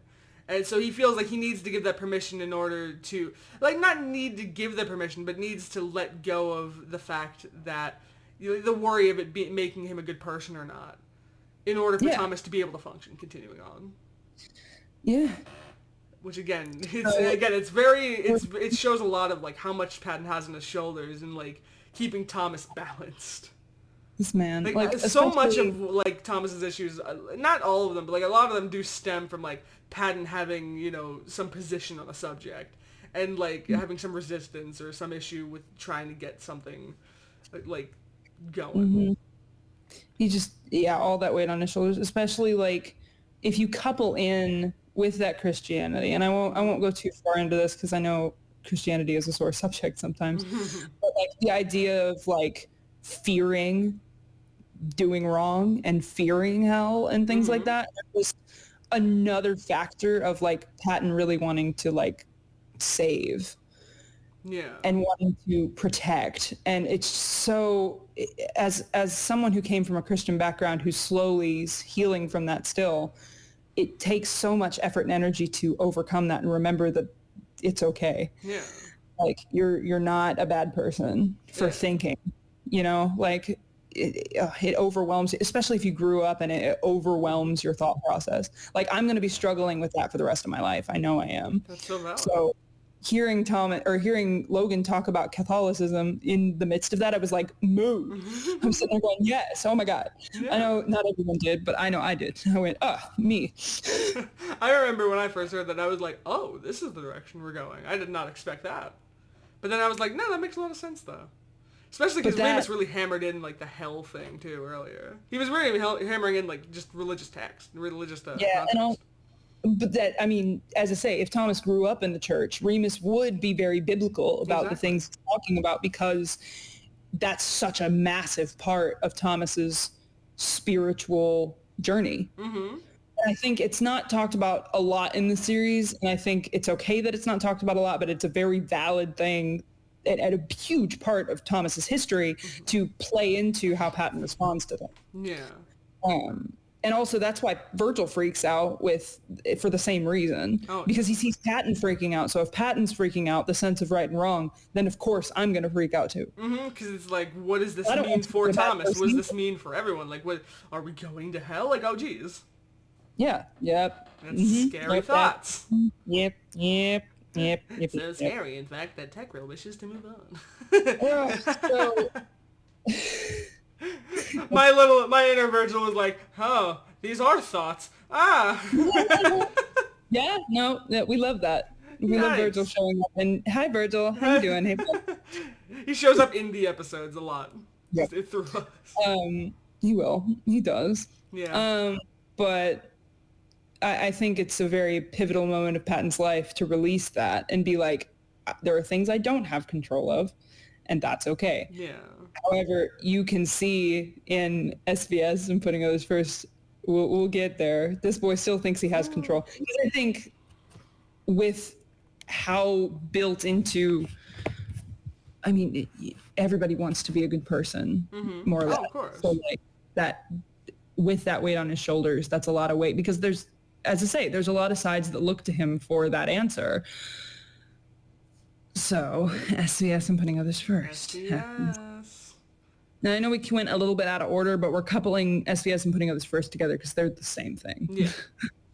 And so he feels like he needs to give that permission in order to, like, not need to give the permission, but needs to let go of the fact that, you know, the worry of it making him a good person or not, in order for Thomas to be able to function, continuing on. Yeah. Which again, it shows a lot of like how much Patton has on his shoulders and like keeping Thomas balanced. This man, like so much of like Thomas's issues, not all of them, but like a lot of them do stem from like Patton having, you know, some position on a subject and like having some resistance or some issue with trying to get something like going. Mm-hmm. He just, all that weight on his shoulders, especially like if you couple in with that Christianity, and I won't go too far into this because I know Christianity is a sore subject sometimes, but like the idea of like fearing doing wrong and fearing hell and things like that was another factor of like Patton really wanting to like save and wanting to protect. And it's so, as someone who came from a Christian background who's slowly healing from that still, it takes so much effort and energy to overcome that and remember that it's okay. Yeah. Like you're not a bad person for thinking, you know, like it overwhelms you, especially if you grew up and it overwhelms your thought process. Like I'm going to be struggling with that for the rest of my life. I know I am. That's so valid. So hearing Logan talk about Catholicism in the midst of that, I was like, move. I'm sitting there going, yes, oh my God. Yeah. I know not everyone did, but I know I did. I went, me. I remember when I first heard that, I was like, oh, this is the direction we're going. I did not expect that. But then I was like, no, that makes a lot of sense though. Especially because Remus really hammered in like the hell thing too earlier. He was really hammering in like just religious text, religious stuff. Yeah, but that, I mean, as I say, if Thomas grew up in the church, Remus would be very biblical about the things he's talking about, because that's such a massive part of Thomas's spiritual journey. Mm-hmm. And I think it's not talked about a lot in the series, and I think it's okay that it's not talked about a lot, but it's a very valid thing and a huge part of Thomas's history to play into how Patton responds to them. Yeah. And also that's why Virgil freaks out for the same reason, because he sees Patton freaking out. So if Patton's freaking out, the sense of right and wrong, then of course I'm going to freak out too. Because it's like, what does this mean for Thomas? What does this mean for everyone? Like, what, are we going to hell? Like, oh geez. Yeah. Yep. That's scary thoughts. Yep. So scary, in fact, that Tech-Rail wishes to move on. My inner Virgil was like, oh, these are thoughts. Yeah, no, we love that. We love Virgil showing up. And hi, Virgil. How you doing? Hey, he shows up in the episodes a lot. Yeah. Through us. He will. He does. Yeah. But I think it's a very pivotal moment of Patton's life to release that and be like, there are things I don't have control of, and that's okay. Yeah. However, you can see in SVS and putting others first, we'll get there. This boy still thinks he has control. I think with how built into, I mean, everybody wants to be a good person, more or less. Of course. So like that, with that weight on his shoulders, that's a lot of weight, because there's, as I say, there's a lot of sides that look to him for that answer. So SVS and putting others first. SVS. Now, I know we went a little bit out of order, but we're coupling SVS and putting others first together because they're the same thing. Yeah.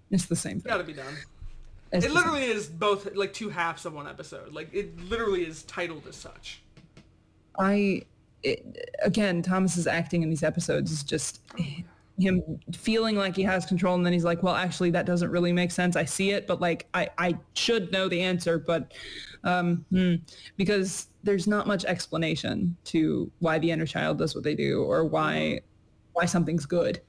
It's the same thing. Gotta be done. It literally is both, like, two halves of one episode. Like, it literally is titled as such. Again, Thomas's acting in these episodes is just him feeling like he has control, and then he's like, well, actually, that doesn't really make sense. I see it, but, like, I should know the answer, but because there's not much explanation to why the inner child does what they do, or why something's good.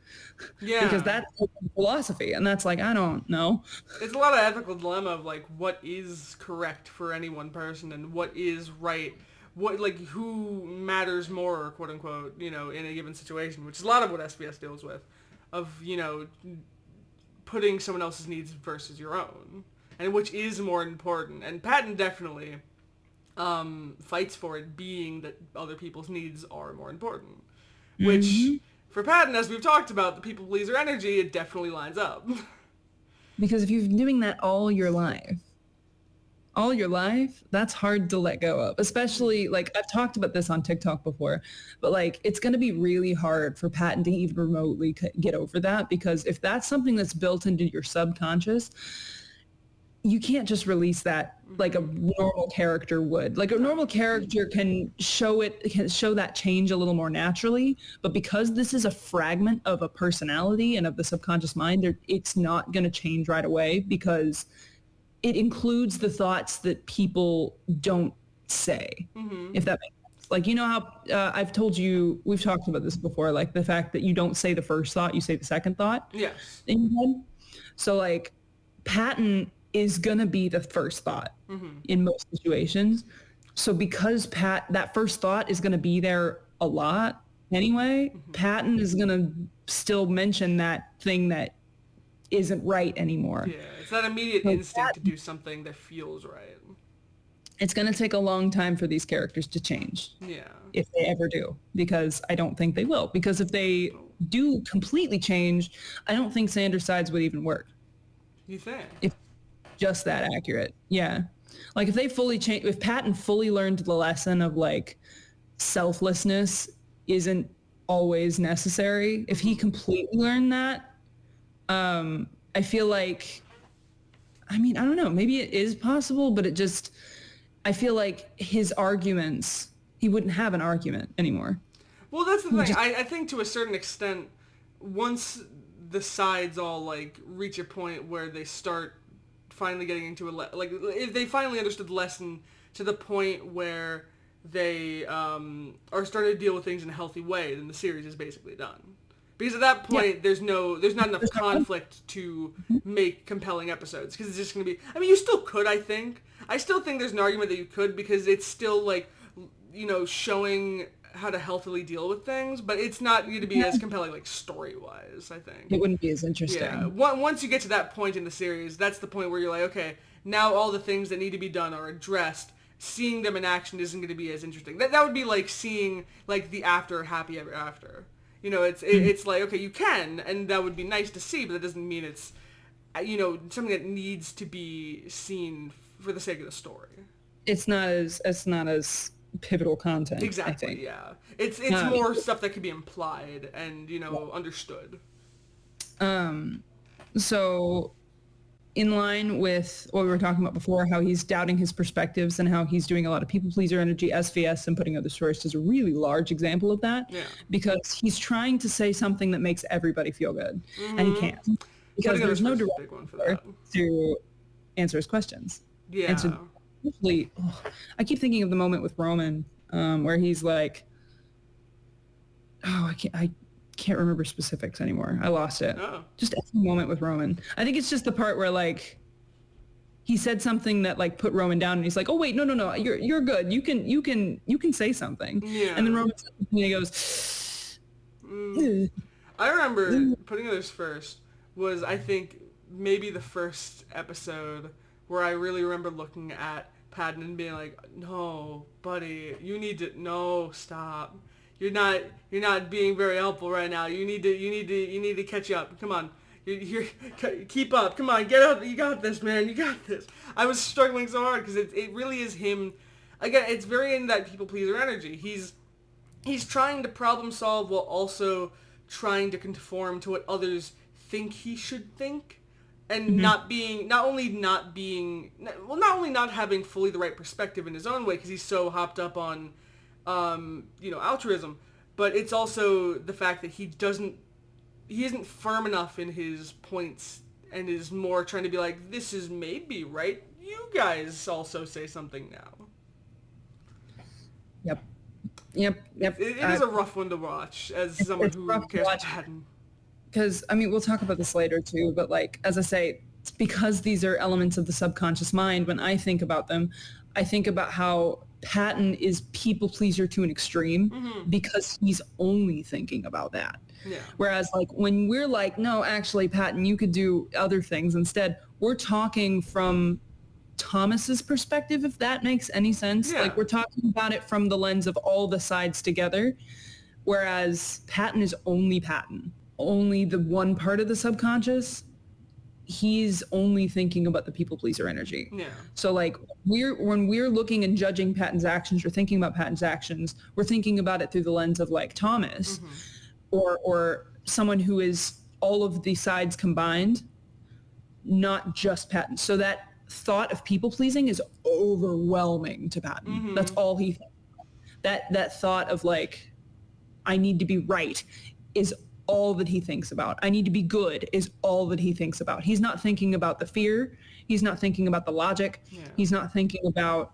Yeah. Because that's philosophy, and that's like, I don't know. It's a lot of ethical dilemma of, like, what is correct for any one person and what is right. What, like, who matters more, quote unquote, you know, in a given situation, which is a lot of what SBS deals with, of, you know, putting someone else's needs versus your own, and which is more important. And Patton definitely fights for it, being that other people's needs are more important, which for Patton, as we've talked about, the people pleaser energy, it definitely lines up. Because if you've been doing that all your life, that's hard to let go of. Especially, like, I've talked about this on TikTok before, but, like, it's going to be really hard for Patton to even remotely get over that, because if that's something that's built into your subconscious, you can't just release that like a normal character would. Like, a normal character can show that change a little more naturally, but because this is a fragment of a personality and of the subconscious mind, it's not going to change right away, because it includes the thoughts that people don't say, if that makes sense. Like, you know how I've told you, we've talked about this before, like the fact that you don't say the first thought, you say the second thought. Yes. In your head. So, like, Patton is going to be the first thought in most situations. So because that first thought is going to be there a lot anyway, Patton is going to still mention that thing that isn't right anymore. Yeah, it's that immediate instinct to do something that feels right. It's going to take a long time for these characters to change. Yeah. If they ever do, because I don't think they will. Because if they do completely change, I don't think Sanders' sides would even work. You think? If just that accurate. Yeah. Like, if they fully change, if Patton fully learned the lesson of, like, selflessness isn't always necessary, if he completely learned that, I feel like, I mean, I don't know, maybe it is possible, but I feel like his arguments, he wouldn't have an argument anymore. Well, that's the thing. I think to a certain extent, once the sides all, like, reach a point where they start finally getting into like, if they finally understood the lesson to the point where they are starting to deal with things in a healthy way, then the series is basically done. Because at that point, there's not enough conflict to make compelling episodes. Because it's just going to be, I mean, you still could, I think. I still think there's an argument that you could, because it's still, like, you know, showing how to healthily deal with things, but it's not going to be as compelling, like, story-wise, I think. It wouldn't be as interesting. Yeah. Once you get to that point in the series, that's the point where you're like, okay, now all the things that need to be done are addressed. Seeing them in action isn't going to be as interesting. That would be like seeing, like, the after Happy Ever After. You know, it's like, okay, you can, and that would be nice to see, but that doesn't mean it's, you know, something that needs to be seen for the sake of the story. It's not as pivotal content. Exactly. I think. Yeah. It's more stuff that can be implied and, you know, understood. So in line with what we were talking about before, how he's doubting his perspectives and how he's doing a lot of people pleaser energy, SVS and putting other stories is a really large example of that. Yeah. Because he's trying to say something that makes everybody feel good, and he can't. Because there's no direct answer to answer his questions. Yeah. And so usually, I keep thinking of the moment with Roman, where he's like, I can't remember specifics anymore. I lost it. Oh. Just every moment with Roman. I think it's just the part where like he said something that like put Roman down, and he's like, "Oh wait, no, you're good. You can say something." Yeah. And then Roman says something, and he goes, I remember putting others first was, I think, maybe the first episode where I really remember looking at Patton and being like, "No, buddy, no, stop. You're not being very helpful right now. You need to catch up. Come on. You're keep up. Come on, get up. You got this, man. You got this." I was struggling so hard because it really is him. Again, it's very in that people pleaser energy. He's trying to problem solve while also trying to conform to what others think he should think, and not only not having fully the right perspective in his own way because he's so hopped up on altruism, but it's also the fact that he isn't firm enough in his points and is more trying to be like, this is maybe right. You guys also say something now. Yep. It is a rough one to watch as someone who cares about Patton. Because, I mean, we'll talk about this later too, but like, as I say, it's because these are elements of the subconscious mind. When I think about them, I think about how Patton is people pleaser to an extreme because he's only thinking about that. Yeah. Whereas like when we're like, no, actually, Patton, you could do other things instead, we're talking from Thomas's perspective, if that makes any sense. Yeah. Like we're talking about it from the lens of all the sides together, whereas Patton is only Patton, only the one part of the subconscious. He's only thinking about the people pleaser energy. Yeah. So like when we're looking and judging Patton's actions or thinking about Patton's actions, we're thinking about it through the lens of like Thomas or someone who is all of the sides combined, not just Patton. So that thought of people pleasing is overwhelming to Patton. That's all he thinks. That thought of like, I need to be right is all that he thinks about. I need to be good is all that he thinks about. He's not thinking about the fear. He's not thinking about the logic. Yeah. He's not thinking about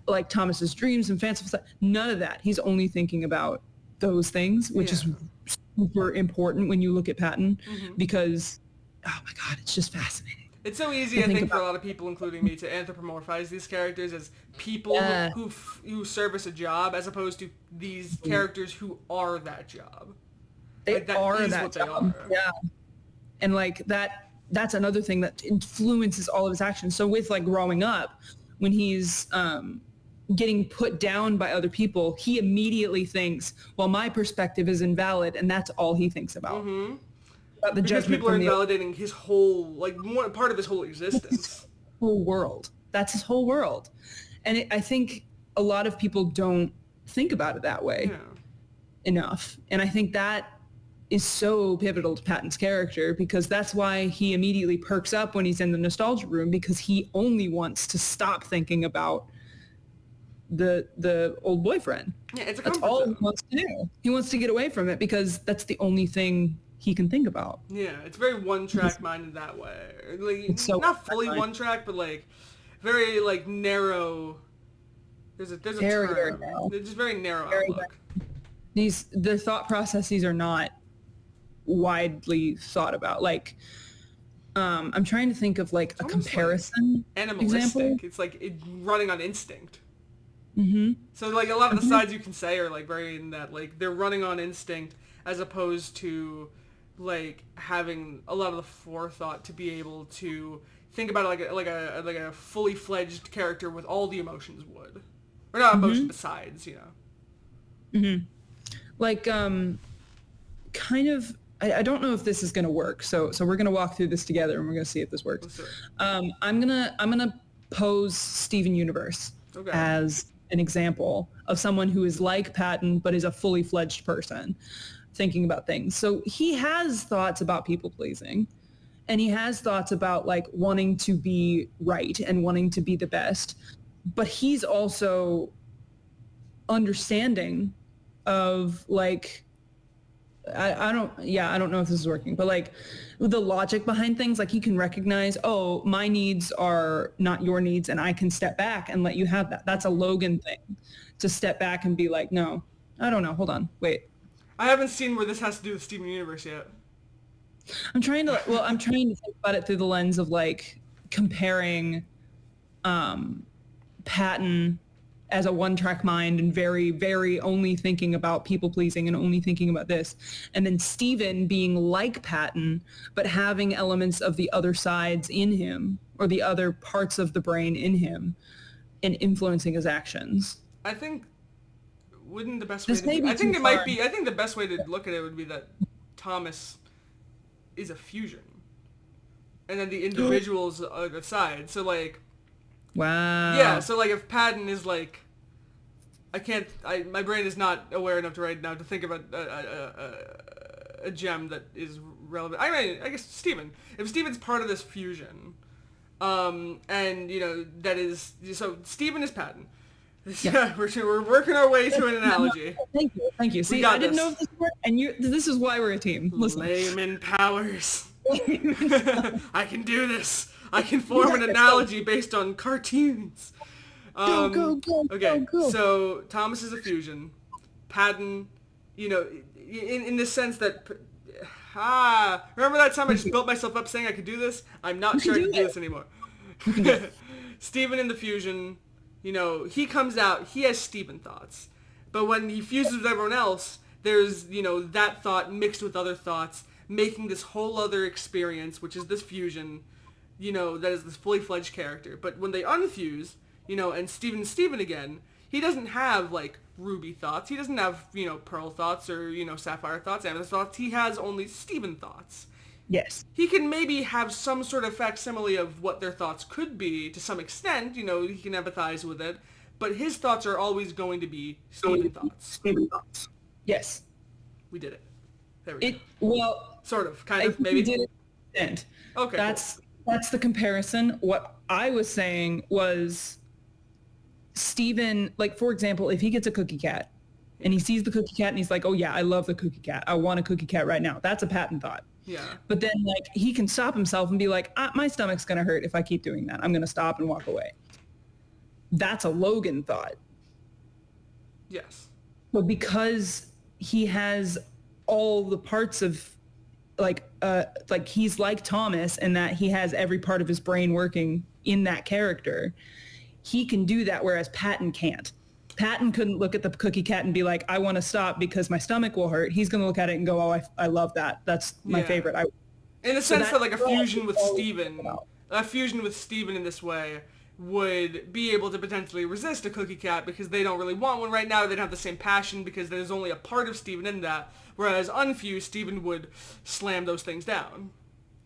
like Thomas's dreams and fanciful stuff. None of that. He's only thinking about those things, which is super important when you look at Patton because, oh my God, it's just fascinating. It's so easy, I think, for a lot of people, including me, to anthropomorphize these characters as people who service a job as opposed to these characters who are that job. They are that job. Yeah. And like that's another thing that influences all of his actions. So with like growing up, when he's getting put down by other people, he immediately thinks, well, my perspective is invalid, and that's all he thinks about. About the because judgment people are invalidating his whole, like, one part of his whole existence. Whole world. That's his whole world. And I think a lot of people don't think about it that way enough. And I think that is so pivotal to Patton's character because that's why he immediately perks up when he's in the nostalgia room because he only wants to stop thinking about the old boyfriend. Yeah, it's a that's all he wants to do. He wants to get away from it because that's the only thing he can think about. Yeah, it's very one-track minded that way. Like, so not fully one-track, but like very like narrow. There's a term. Very narrow. They're just very narrow outlook. The thought processes are not widely thought about. Like, I'm trying to think of like a comparison like animalistic. Example. It's like running on instinct. So like a lot of the sides you can say are like very in that like they're running on instinct as opposed to like having a lot of the forethought to be able to think about it like a fully fledged character with all the emotions would, or not emotions besides, you know. Like kind of, I don't know if this is going to work. So we're going to walk through this together and we're going to see if this works. I'm going to pose Steven Universe as an example of someone who is like Patton, but is a fully fledged person thinking about things. So he has thoughts about people pleasing, and he has thoughts about like wanting to be right and wanting to be the best, but he's also understanding of like, I don't know if this is working, but like the logic behind things, like he can recognize, oh, my needs are not your needs, and I can step back and let you have that. That's a Logan thing, to step back and be like, no, I don't know. Hold on. Wait. I haven't seen where this has to do with Steven Universe yet. I'm trying to think about it through the lens of like comparing Patton as a one-track mind and very, very only thinking about people pleasing and only thinking about this. And then Steven being like Patton, but having elements of the other sides in him, or the other parts of the brain in him, and influencing his actions. I think the best way to look at it would be that Thomas is a fusion. And then the individuals are the side. So like, wow. Yeah, so like if Patton is like, my brain is not aware enough right now to think about a gem that is relevant. I mean, I guess Steven. If Steven's part of this fusion, and you know, that is, so Steven is Patton. Yeah, we're working our way to an analogy. Thank you. See, I didn't know if this worked, and this is why we're a team. Listen. Layman powers. I can do this. I can form an analogy based on cartoons. Go. So Thomas is a fusion. Patton, you know, in the sense that, remember that time I just built myself up saying I could do this? I'm not sure I can do this anymore. Steven in the fusion, you know, he comes out, he has Steven thoughts. But when he fuses with everyone else, there's, you know, that thought mixed with other thoughts, making this whole other experience, which is this fusion, you know, that is this fully fledged character. But when they unfuse, you know, and Steven again, he doesn't have like Ruby thoughts. He doesn't have, you know, Pearl thoughts or, you know, Sapphire thoughts, Amethyst thoughts. He has only Steven thoughts. Yes. He can maybe have some sort of facsimile of what their thoughts could be to some extent. You know, he can empathize with it. But his thoughts are always going to be Steven thoughts. Yes. We did it. There we go. Well, sort of, kind of, maybe. We did it. Okay. That's the comparison. What I was saying was Steven, like, for example, if he gets a cookie cat and he sees the cookie cat and he's like, oh yeah, I love the cookie cat. I want a cookie cat right now. That's a Patton thought. Yeah. But then like he can stop himself and be like, my stomach's going to hurt if I keep doing that. I'm going to stop and walk away. That's a Logan thought. Yes. But because he has all the parts of like he's like Thomas in that he has every part of his brain working in that character, he can do that, whereas Patton can't. Patton couldn't look at the cookie cat and be like, I want to stop because my stomach will hurt. He's going to look at it and go, oh, I love that. That's my favorite. In a sense that like a fusion with Steven in this way would be able to potentially resist a cookie cat because they don't really want one right now. They don't have the same passion because there's only a part of Steven in that. Whereas unfused, Steven would slam those things down.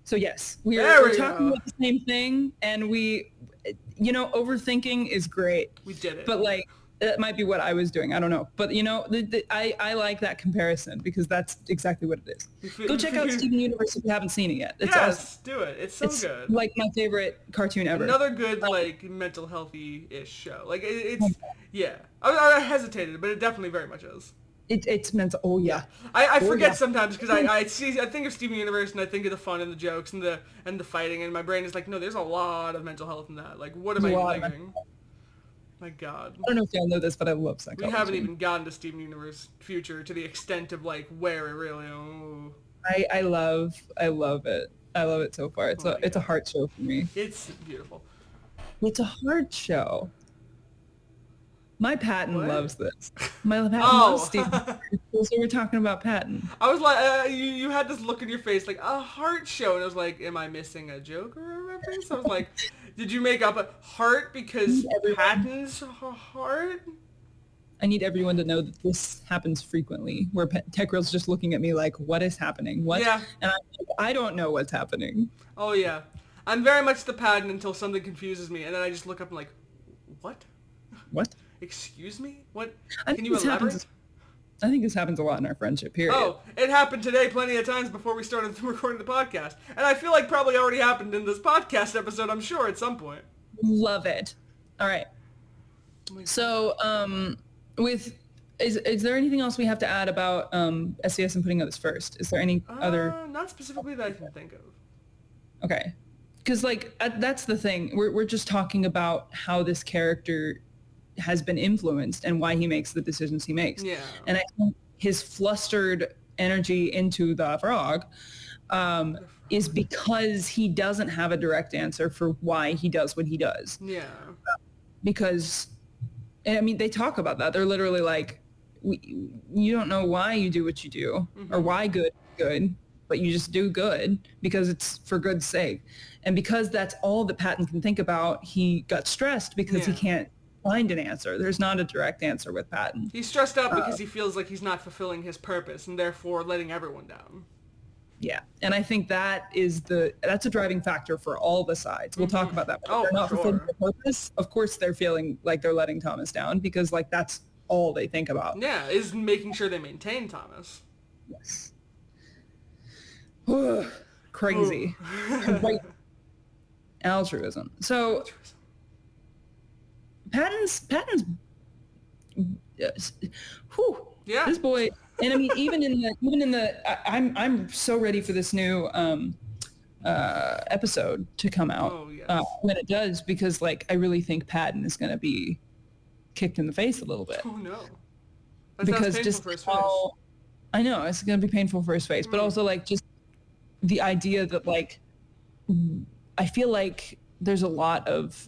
So yes, we're talking about the same thing, and overthinking is great. We did it. But like, that might be what I was doing. I don't know. But I like that comparison because that's exactly what it is. Go check out Steven Universe if you haven't seen it yet. It's awesome. Do it. It's so good. Like my favorite cartoon ever. Another good like mental healthy-ish show. Like it's yeah. I hesitated, but it definitely very much is. It's mental. Oh yeah. I forget sometimes because I think of Steven Universe and I think of the fun and the jokes and the fighting, and my brain is like, no, there's a lot of mental health in that. Like, what am I thinking? My God. I don't know if y'all know this, but I love psychology. We haven't even gotten to Steven Universe Future to the extent of like where it really. Oh. I love it. I love it so far. It's a heart show for me. It's beautiful. It's a heart show. My Patton loves this. My Patton loves Steven. So we're talking about Patton. I was like, you had this look in your face like a heart show, and I was like, am I missing a joke or a reference? I was like, did you make up a heart because Patton's heart? I need everyone to know that this happens frequently, where Tech-Real's just looking at me like, what is happening? What? Yeah. And I don't know what's happening. Oh, yeah. I'm very much the Patton until something confuses me, and then I just look up and like, what? What? Excuse me? What? I Can you elaborate? I think this happens a lot in our friendship, period. Oh, it happened today plenty of times before we started recording the podcast. And I feel like probably already happened in this podcast episode, I'm sure, at some point. Love it. All right. So, is there anything else we have to add about SES and putting others first? Is there any other? Not specifically that I can think of. Okay. Because, like, that's the thing. We're just talking about how this character has been influenced and why he makes the decisions he makes. Yeah. And I think his flustered energy into the frog is because he doesn't have a direct answer for why he does what he does. Yeah. Because, I mean, they talk about that. They're literally like, you don't know why you do what you do or why good, but you just do good because it's for good's sake. And because that's all that Patton can think about, he got stressed because he can't find an answer. There's not a direct answer with Patton. He's stressed out because he feels like he's not fulfilling his purpose and therefore letting everyone down. Yeah, and I think that's a driving factor for all the sides. We'll talk about that. But Oh, they're not sure. fulfilling their purpose. Of course, they're feeling like they're letting Thomas down because, like, that's all they think about. Yeah, is making sure they maintain Thomas. Yes. Crazy. Right. Altruism. So Patton's Yeah. this boy, and I mean even in the I'm so ready for this new episode to come out. Oh, yes. When it does, because like I really think Patton is going to be kicked in the face a little bit. Oh no. That Because sounds just painful for his how, face. I know it's going to be painful for his face, but also like just the idea that like I feel like there's a lot of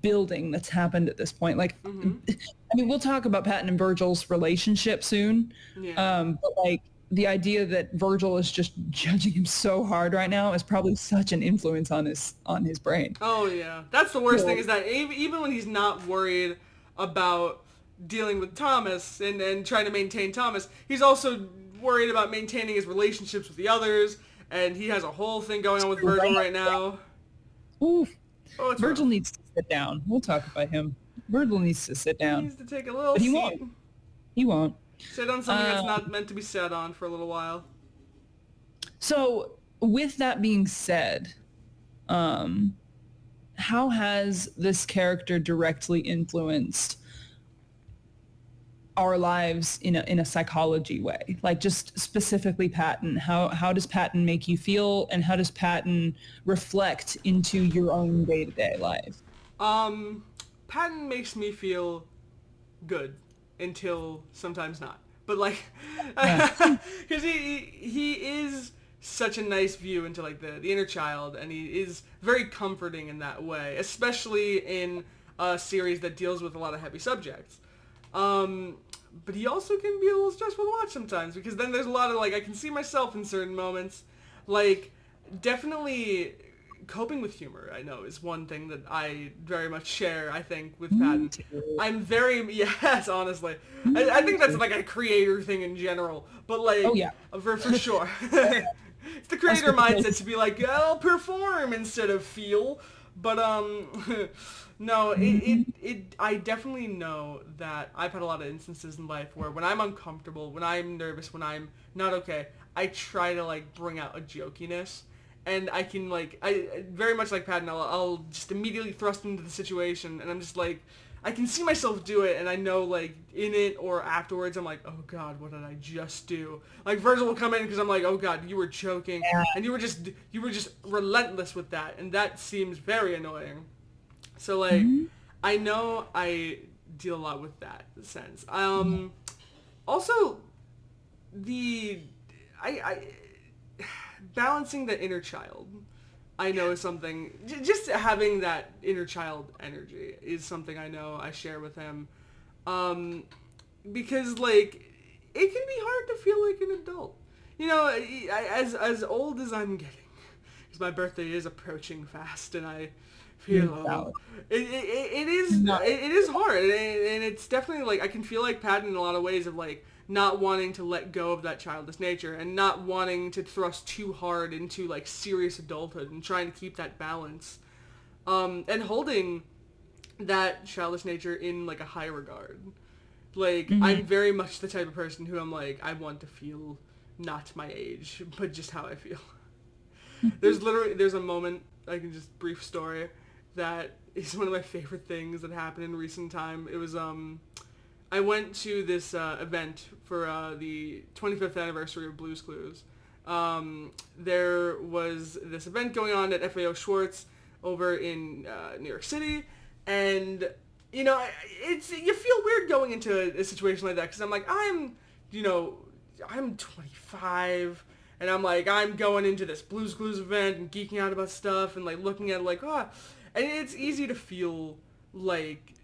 building that's happened at this point. Like, I mean, we'll talk about Patton and Virgil's relationship soon. Yeah. But like the idea that Virgil is just judging him so hard right now is probably such an influence on his brain. Oh yeah. That's the worst thing is that even when he's not worried about dealing with Thomas and trying to maintain Thomas, he's also worried about maintaining his relationships with the others, and he has a whole thing going on with Virgil right now. Ooh. Oh, it's Virgil rough. needs to sit down. We'll talk about him. Virgil needs to sit He down. needs to take a little But he seat. won't. He won't. Sit on something that's not meant to be sat on for a little while. So with that being said, how has this character directly influenced our lives in a psychology way? Like just specifically Patton, how does Patton make you feel, and how does Patton reflect into your own day-to-day life? Patton makes me feel good until sometimes not. But like, because he is such a nice view into like the inner child, and he is very comforting in that way, especially in a series that deals with a lot of heavy subjects. But he also can be a little stressful to watch sometimes, because then there's a lot of like, I can see myself in certain moments, like definitely coping with humor, I know, is one thing that I very much share, I think, with Patton. I'm very, yes, honestly. I think that's like a creator thing in general, but like, Oh, yeah. for sure. It's the creator mindset to be like, I'll perform instead of feel, but no, I definitely know that I've had a lot of instances in life where when I'm uncomfortable, when I'm nervous, when I'm not okay, I try to like bring out a jokiness. And I can like, I very much like Patton, I'll just immediately thrust into the situation, and I'm just like, I can see myself do it, and I know like in it or afterwards, I'm like, oh God, what did I just do? Like Virgil will come in because I'm like, oh God, you were choking, and you were just relentless with that, and that seems very annoying. So like, I know I deal a lot with that sense. Also, balancing the inner child, I know is something, just having that inner child energy is something I know I share with him. Because like, it can be hard to feel like an adult. You know, as old as I'm getting, because my birthday is approaching fast, and I feel it is hard, and it's definitely like I can feel like Patton in a lot of ways of like not wanting to let go of that childish nature and not wanting to thrust too hard into like serious adulthood and trying to keep that balance, and holding that childish nature in like a high regard. Like I'm very much the type of person who I'm like, I want to feel not my age, but just how I feel. There's a moment, like a just brief story, that is one of my favorite things that happened in recent time. It was, I went to this event for the 25th anniversary of Blue's Clues. There was this event going on at FAO Schwartz over in New York City, and you know, you feel weird going into a situation like that, because I'm like, I'm 25, and I'm like, I'm going into this Blue's Clues event and geeking out about stuff and like looking at it like, and it's easy to feel like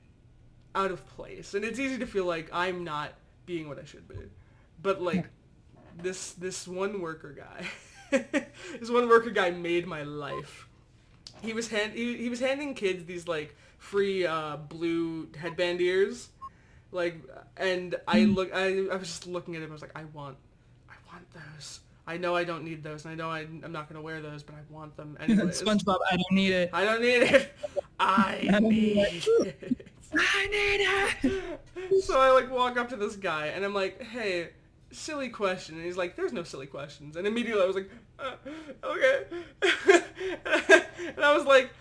out of place, and it's easy to feel like I'm not being what I should be. But like this one worker guy, this one worker guy made my life. He was handing kids these like free blue headband ears, like, and I was just looking at him. I was like, I want those. I know I don't need those, and I know I'm not gonna wear those, but I want them anyways. SpongeBob, I don't need it. I don't need it. I need it. I need it. So I like walk up to this guy, and I'm like, hey, silly question. And he's like, there's no silly questions. And immediately I was like, okay. And I was like,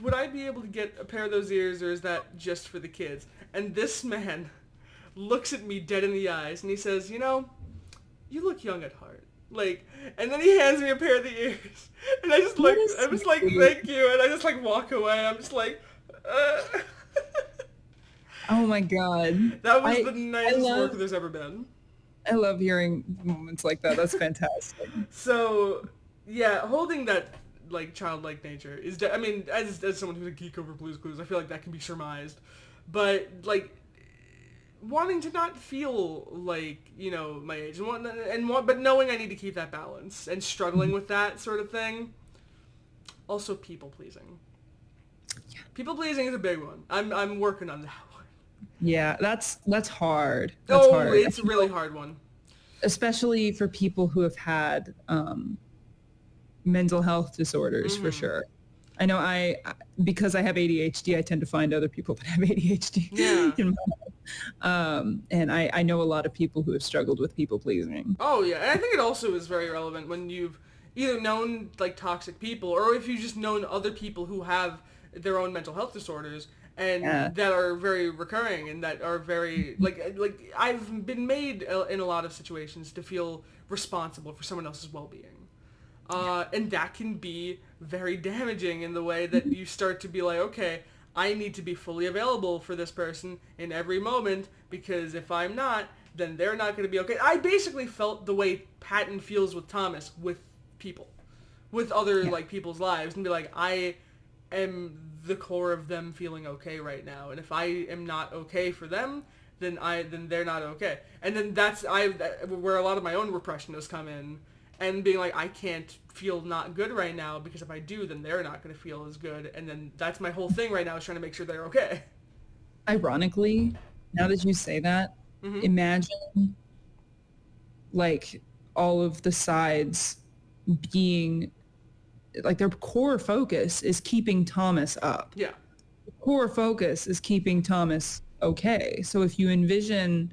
would I be able to get a pair of those ears, or is that just for the kids? And this man looks at me dead in the eyes, and he says, you know, you look young at heart. Like, and then he hands me a pair of the ears, and I just like, I was like, thank you, and I just like walk away. I'm just like, Oh my god. That was the nicest work there's ever been. I love hearing moments like that. That's fantastic. So, yeah, holding that like childlike nature is, I mean, as someone who's a geek over Blue's Clues, I feel like that can be surmised. But like, wanting to not feel like, you know, my age, but knowing I need to keep that balance and struggling with that sort of thing. Also, people pleasing. Yeah. People pleasing is a big one. I'm working on that one. Yeah, that's hard. That's hard. It's a really hard one. Especially for people who have had mental health disorders, for sure. I know because I have ADHD, I tend to find other people that have ADHD. Yeah. In my life. And I know a lot of people who have struggled with people pleasing. Oh yeah, and I think it also is very relevant when you've either known like toxic people, or if you've just known other people who have their own mental health disorders and that are very recurring and that are very like I've been made in a lot of situations to feel responsible for someone else's well-being. And that can be very damaging in the way that you start to be like, okay, I need to be fully available for this person in every moment, because if I'm not, then they're not going to be okay. I basically felt the way Patton feels with Thomas, with people, with other like people's lives, and be like, I am the core of them feeling okay right now, and if I am not okay for them, then they're not okay. And then that's where a lot of my own repression has come in. And being like, I can't feel not good right now, because if I do, then they're not going to feel as good. And then that's my whole thing right now, is trying to make sure they're okay. Ironically, now that you say that, imagine like all of the sides being like, their core focus is keeping Thomas up. Yeah. The core focus is keeping Thomas okay. So if you envision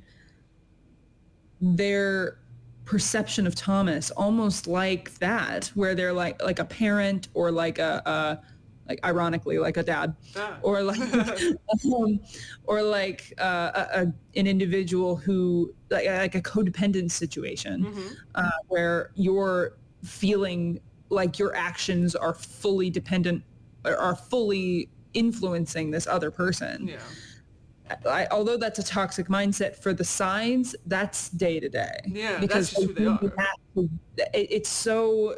their perception of Thomas almost like that, where they're like a parent, or like like ironically like a dad, or like or like an individual who like a codependent situation, where you're feeling like your actions are fully dependent, or are fully influencing this other person. Yeah. Although that's a toxic mindset for the sides, that's day to day. Yeah, because that's just who they are. It's so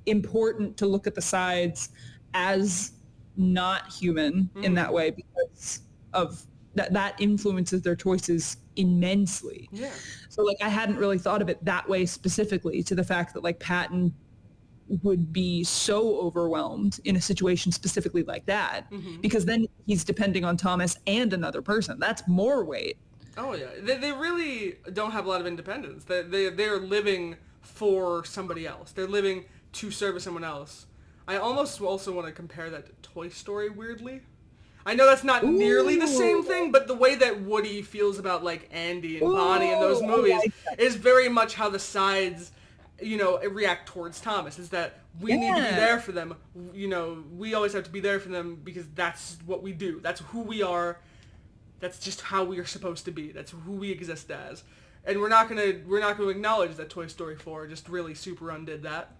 important to look at the sides as not human in that way, because of that influences their choices immensely. Yeah. So like, I hadn't really thought of it that way specifically, to the fact that like Patton would be so overwhelmed in a situation specifically like that, because then he's depending on Thomas and another person. That's more weight. Oh yeah, they really don't have a lot of independence. They're living for somebody else. They're living to service someone else. I almost also want to compare that to Toy Story, weirdly. I know that's not nearly the same thing, but the way that Woody feels about like Andy and Bonnie in those movies is very much how the sides, you know, react towards Thomas. Is that we need to be there for them. You know, we always have to be there for them because that's what we do. That's who we are. That's just how we are supposed to be. That's who we exist as. And we're not gonna acknowledge that Toy Story 4 just really super undid that.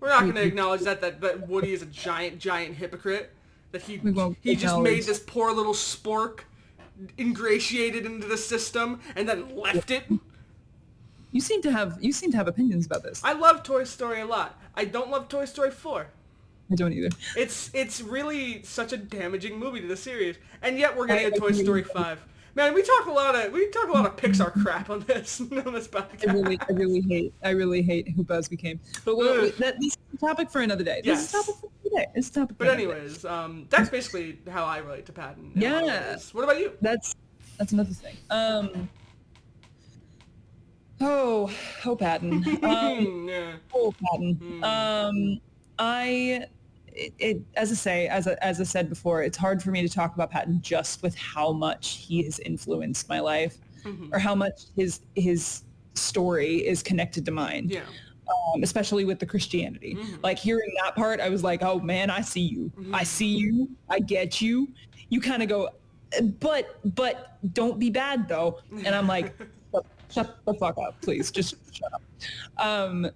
We're not gonna acknowledge that Woody is a giant hypocrite. That he just made this poor little spork ingratiated into the system and then left it. You seem to have opinions about this. I love Toy Story a lot. I don't love Toy Story 4. I don't either. It's really such a damaging movie to the series, and yet we're getting a Toy Story 5. Man, we talk a lot of Pixar crap on this podcast. I really hate who Buzz became. But this is a topic for another day. Yes. This is a topic for today. It's a topic. But anyways, that's basically how I relate to Patton. Yeah. What about you? That's another thing. Oh, Patton. Yeah. Oh, Patton. As I said before, it's hard for me to talk about Patton just with how much he has influenced my life, or how much his story is connected to mine. Yeah. Especially with the Christianity. Like hearing that part, I was like, oh man, I see you. I see you. I get you. You kind of go, but don't be bad though. And I'm like, shut the fuck up, please. Just shut up. And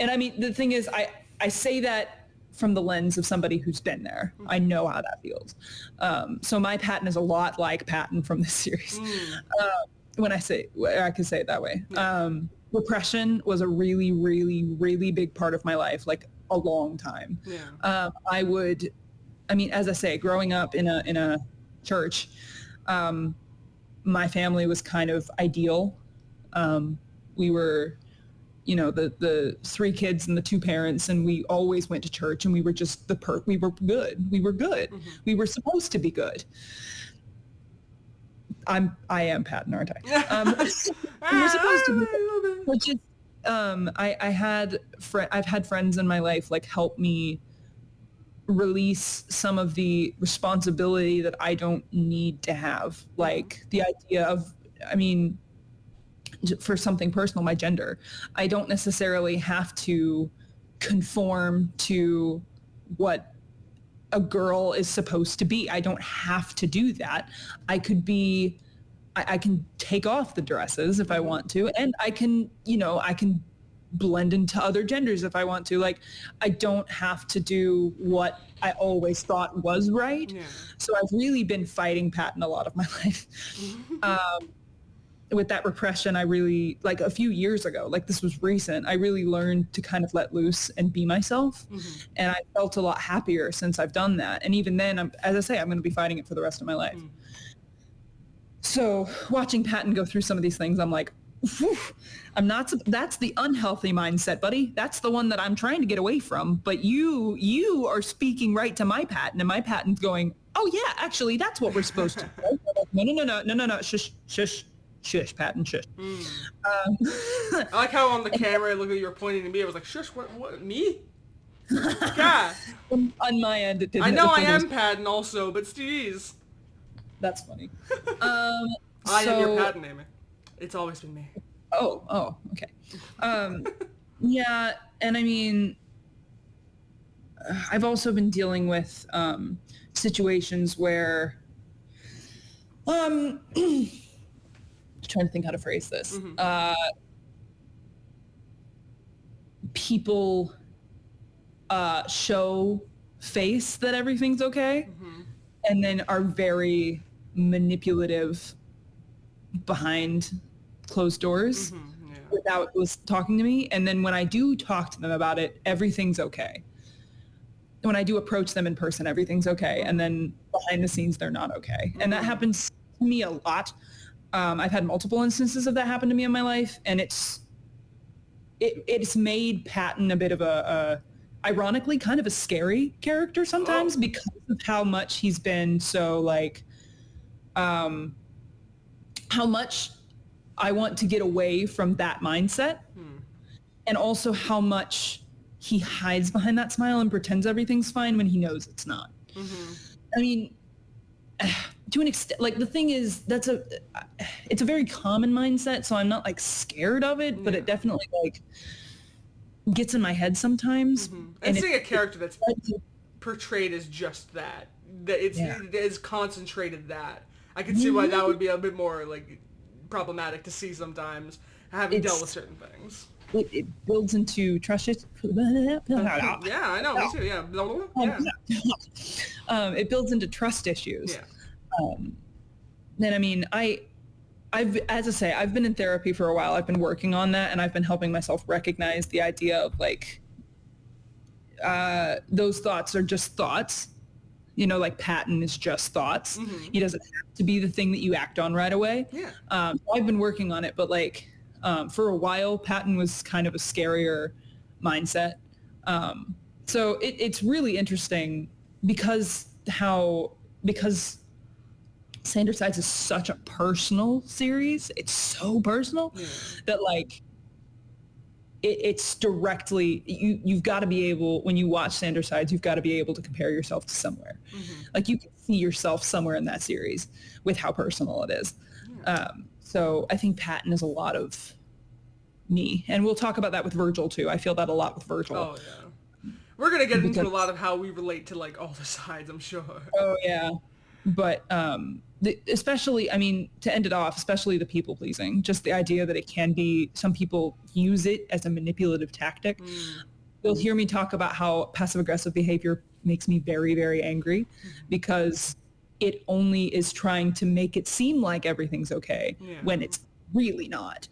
I mean, the thing is, I say that from the lens of somebody who's been there. I know how that feels. So my Patton is a lot like Patton from this series. When I could say it that way. Repression was a really, really, really big part of my life, like a long time. Yeah. As I say, growing up in a church, my family was kind of ideal. We were, you know, the 3 kids and the 2 parents, and we always went to church, and we were just we were good. We were good. We were supposed to be good. I am Patton, aren't I? We were supposed to be good, which is, I've had friends in my life like help me release some of the responsibility that I don't need to have. Like the idea of, for something personal, my gender. I don't necessarily have to conform to what a girl is supposed to be. I don't have to do that. I can take off the dresses if I want to, and I can blend into other genders if I want to. Like, I don't have to do what I always thought was right. Yeah. So I've really been fighting Patton a lot of my life. With that repression, I really, like a few years ago, like this was recent, I really learned to kind of let loose and be myself. And I felt a lot happier since I've done that. And even then, as I say, I'm going to be fighting it for the rest of my life. So watching Patton go through some of these things, I'm like, that's the unhealthy mindset, buddy. That's the one that I'm trying to get away from. But you are speaking right to my Patton, and my Patton's going, oh yeah, actually, that's what we're supposed to do. No, shush, Patton, shush. I like how on the camera it looked like you were pointing to me. I was like, shush, what, me? God. On my end, it didn't. I know I am Patton also, but jeez. That's funny. I am your Patton, Amy. It's always been me. Oh, okay. Yeah, and I mean, I've also been dealing with situations where, trying to think how to phrase this. People show face that everything's okay, and then are very manipulative behind closed doors without talking to me. And then when I do talk to them about it, everything's okay. When I do approach them in person, everything's okay. And then behind the scenes, they're not okay. And that happens to me a lot. I've had multiple instances of that happen to me in my life, and it's it's made Patton a bit of a ironically kind of a scary character sometimes because of how much he's been so like how much I want to get away from that mindset and also how much he hides behind that smile and pretends everything's fine when he knows it's not. I mean, to an extent, like the thing is it's a very common mindset, so I'm not like scared of it, but it definitely like gets in my head sometimes. And seeing a character that's portrayed as just that it is concentrated that. I can see why that would be a bit more like problematic to see sometimes, having dealt with certain things. It builds into trust issues. Yeah, I know, me too, yeah. It builds into trust issues. Yeah. Then I mean, I've been in therapy for a while. I've been working on that, and I've been helping myself recognize the idea of like those thoughts are just thoughts. You know, like Patton is just thoughts. He doesn't have to be the thing that you act on right away. Yeah. I've been working on it, but like for a while, Patton was kind of a scarier mindset. So it's really interesting because Sanders Sides is such a personal series. It's so personal that like it's directly, you've got to be able, when you watch Sanders Sides, you've got to be able to compare yourself to somewhere. Like you can see yourself somewhere in that series with how personal it is. So I think Patton is a lot of me. And we'll talk about that with Virgil too. I feel that a lot with Virgil. Oh yeah. We're going to get into a lot of how we relate to like all the sides, I'm sure. Oh yeah. But especially, I mean, to end it off, especially the people pleasing, just the idea that it can be, some people use it as a manipulative tactic. You'll hear me talk about how passive aggressive behavior makes me very, very angry because it only is trying to make it seem like everything's okay when it's really not.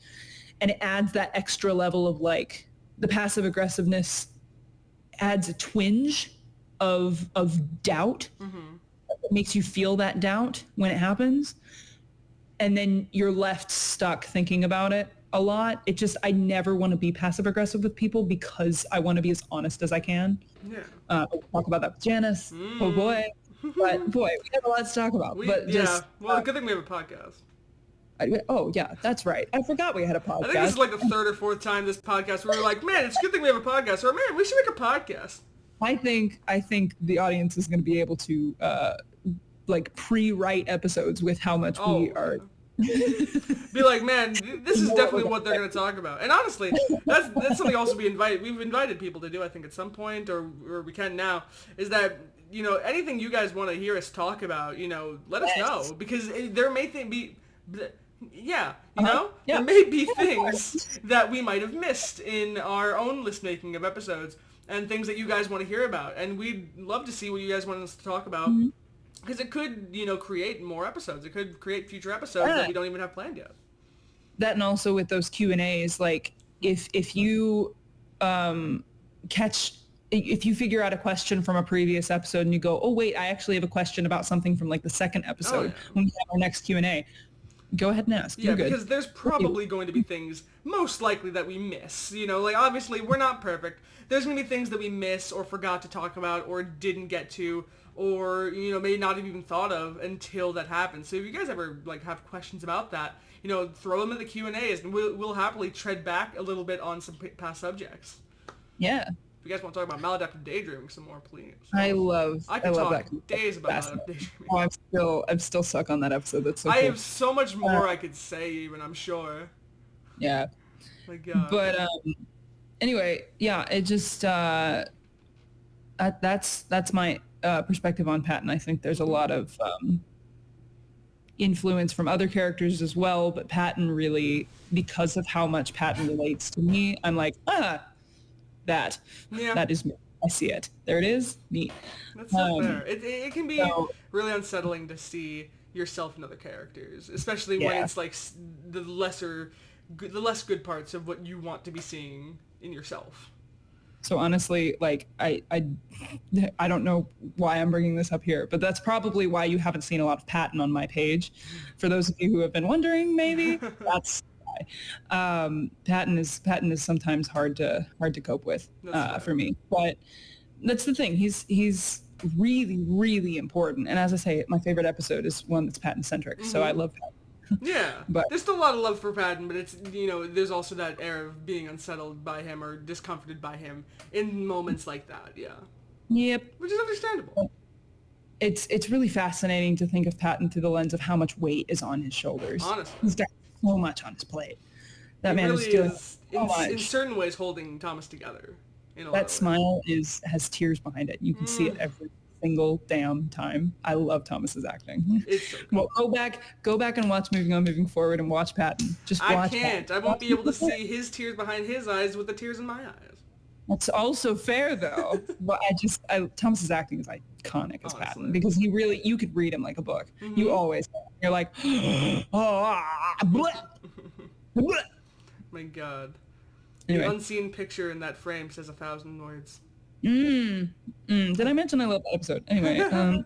And it adds that extra level of like, the passive aggressiveness adds a twinge of doubt. It makes you feel that doubt when it happens. And then you're left stuck thinking about it a lot. I never want to be passive aggressive with people because I want to be as honest as I can. We'll talk about that with Janice. Oh boy. But boy, we have a lot to talk about. Well, good thing we have a podcast. Oh yeah, that's right. I forgot we had a podcast. I think this is like the third or fourth time this podcast where we're like, man, it's a good thing we have a podcast. Or man, we should make a podcast. I think the audience is going to be able to like pre-write episodes with how much we are. Be like, man, this is definitely what they're going to talk about. And honestly, that's something also we've invited people to do, I think, at some point, or we can now, is that, you know, anything you guys want to hear us talk about, you know, let us know, because there may be there may be things that we might have missed in our own list making of episodes and things that you guys want to hear about, and we'd love to see what you guys want us to talk about. Because it could, you know, create more episodes. It could create future episodes that we don't even have planned yet. That, and also with those Q&As, like if you if you figure out a question from a previous episode and you go, oh wait, I actually have a question about something from like the second episode when we have our next Q&A, go ahead and ask. Yeah, because there's probably going to be things most likely that we miss. You know, like obviously we're not perfect. There's going to be things that we miss or forgot to talk about or didn't get to, or, you know, may not have even thought of until that happens. So if you guys ever like have questions about that, you know, throw them in the Q&As and we'll happily tread back a little bit on some past subjects. Yeah. If you guys want to talk about maladaptive daydreaming some more, please. I could talk that. days about maladaptive daydreaming. Oh, I'm still stuck on that episode. That's so cool. I have so much more I could say even, I'm sure. Yeah. Like, but anyway, yeah, it just that's my perspective on Patton. I think there's a lot of influence from other characters as well, but Patton really, because of how much Patton relates to me, I'm like, that is me. I see it. There it is, me. That's not fair. It can be really unsettling to see yourself in other characters, especially when it's like the less good parts of what you want to be seeing in yourself. So honestly, like, I don't know why I'm bringing this up here, but that's probably why you haven't seen a lot of Patton on my page. For those of you who have been wondering, maybe, that's why. Patton is sometimes hard to cope with for me. But that's the thing. He's really, really important. And as I say, my favorite episode is one that's Patton-centric. Mm-hmm. So I love Patton. Yeah, but there's still a lot of love for Patton, but it's, there's also that air of being unsettled by him or discomforted by him in moments like that, yeah. Yep. Which is understandable. It's really fascinating to think of Patton through the lens of how much weight is on his shoulders. Honestly. He's got so much on his plate. That man really is doing so much. In certain ways holding Thomas together. That smile has tears behind it. You can see it every single damn time. I love Thomas's acting. It's so cool. Well, go back and watch Moving Forward and watch Patton. Just watch. I can't. Patton. I won't be able to see his tears behind his eyes with the tears in my eyes. That's also fair though. But Thomas's acting is iconic as Patton because you could read him like a book. Mm-hmm. You always you're like, my God. Anyway. The unseen picture in that frame says 1,000 words. Did I mention I love that episode? Anyway, Oh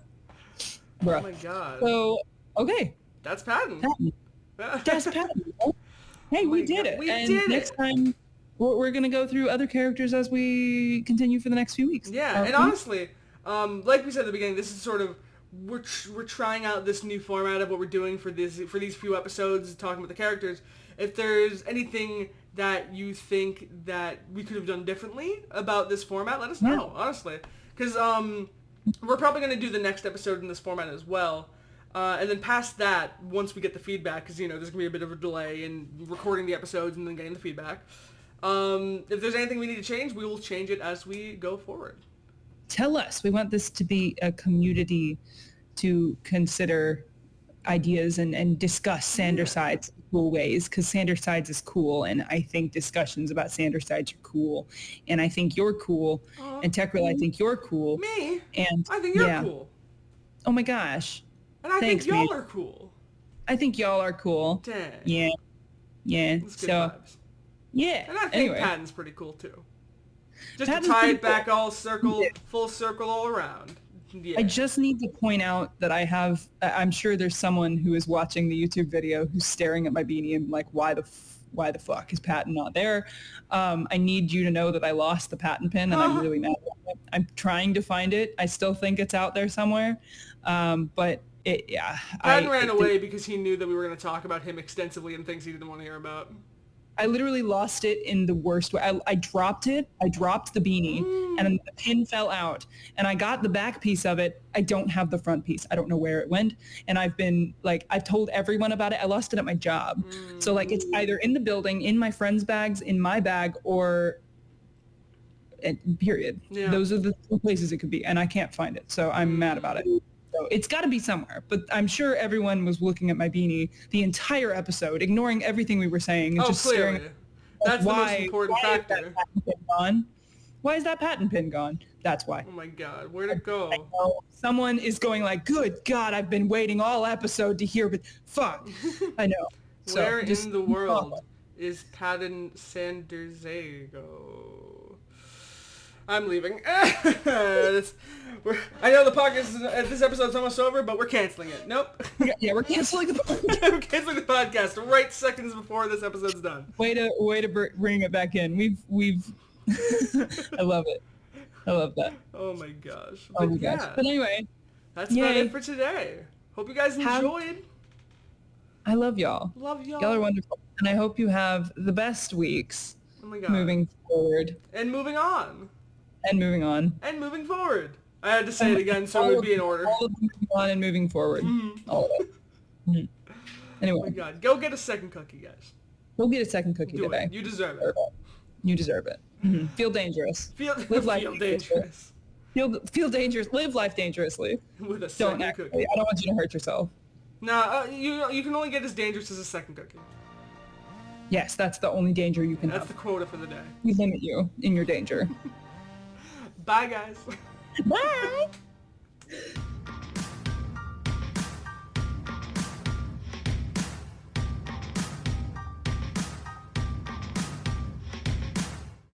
my God. So, okay. That's Patton. That's Patton. Hey, we did it. Next time, we're going to go through other characters as we continue for the next few weeks. Yeah, and honestly, like we said at the beginning, this is sort of, we're trying out this new format of what we're doing for these few episodes, talking about the characters. If there's anything that you think that we could have done differently about this format, let us know, honestly. Because we're probably going to do the next episode in this format as well. And then past that, once we get the feedback, because, there's going to be a bit of a delay in recording the episodes and then getting the feedback. If there's anything we need to change, we will change it as we go forward. Tell us. We want this to be a community to consider ideas and discuss Sandersides in cool ways, because Sandersides is cool, and I think discussions about Sandersides are cool, and I think you're cool, and Techreal, I think you're cool. Me? And I think you're cool. Oh my gosh. And I think y'all are cool. I think y'all are cool. Dang. Yeah. That's good vibes. Yeah. And I think Patton's pretty cool too. Just Patton's to tie it cool. back full circle all around. Yeah. I just need to point out that I'm sure there's someone who is watching the YouTube video who's staring at my beanie and like, why the fuck is Patton not there? I need you to know that I lost the Patton pin and I'm really mad about it. I'm trying to find it. I still think it's out there somewhere. But Patton ran away because he knew that we were going to talk about him extensively and things he didn't want to hear about. I literally lost it in the worst way. I dropped it. I dropped the beanie and the pin fell out and I got the back piece of it. I don't have the front piece. I don't know where it went. And I've told everyone about it. I lost it at my job. So like it's either in the building, in my friend's bags, in my bag, or period. Yeah. Those are the two places it could be. And I can't find it. So I'm mad about it. So it's got to be somewhere, but I'm sure everyone was looking at my beanie the entire episode, ignoring everything we were saying, and just clearly. staring. That's the most important factor. Why is that Patton pin gone? That's why. Oh my God, where'd it go? Someone is going like, "Good God, I've been waiting all episode to hear, but fuck." I know. So, where in the world is Patton Sandersago? I'm leaving. I know the podcast, this episode's almost over, but we're canceling it. Nope. Yeah, we're canceling the podcast. We're canceling the podcast right seconds before this episode's done. Way to bring it back in. We've I love it. I love that. Oh my gosh. Oh my gosh. But anyway. That's about it for today. Hope you guys enjoyed. I love y'all. Love y'all. Y'all are wonderful. And I hope you have the best weeks. Oh my God. Moving forward. And moving on. And moving on. And moving forward. I had to say it again so it would be in order. All of them moving on and moving forward. Mm-hmm. All of it. Mm-hmm. Anyway. Oh my God. Go get a second cookie, guys. Go get a second cookie today. You deserve it. You deserve it. Mm-hmm. Feel dangerous. Live life dangerous. Feel dangerous. Live life dangerously. With a second cookie. I don't want you to hurt yourself. No, you can only get as dangerous as a second cookie. Yes, that's the only danger you can have. That's the quota for the day. We limit you in your danger. Bye, guys. Bye.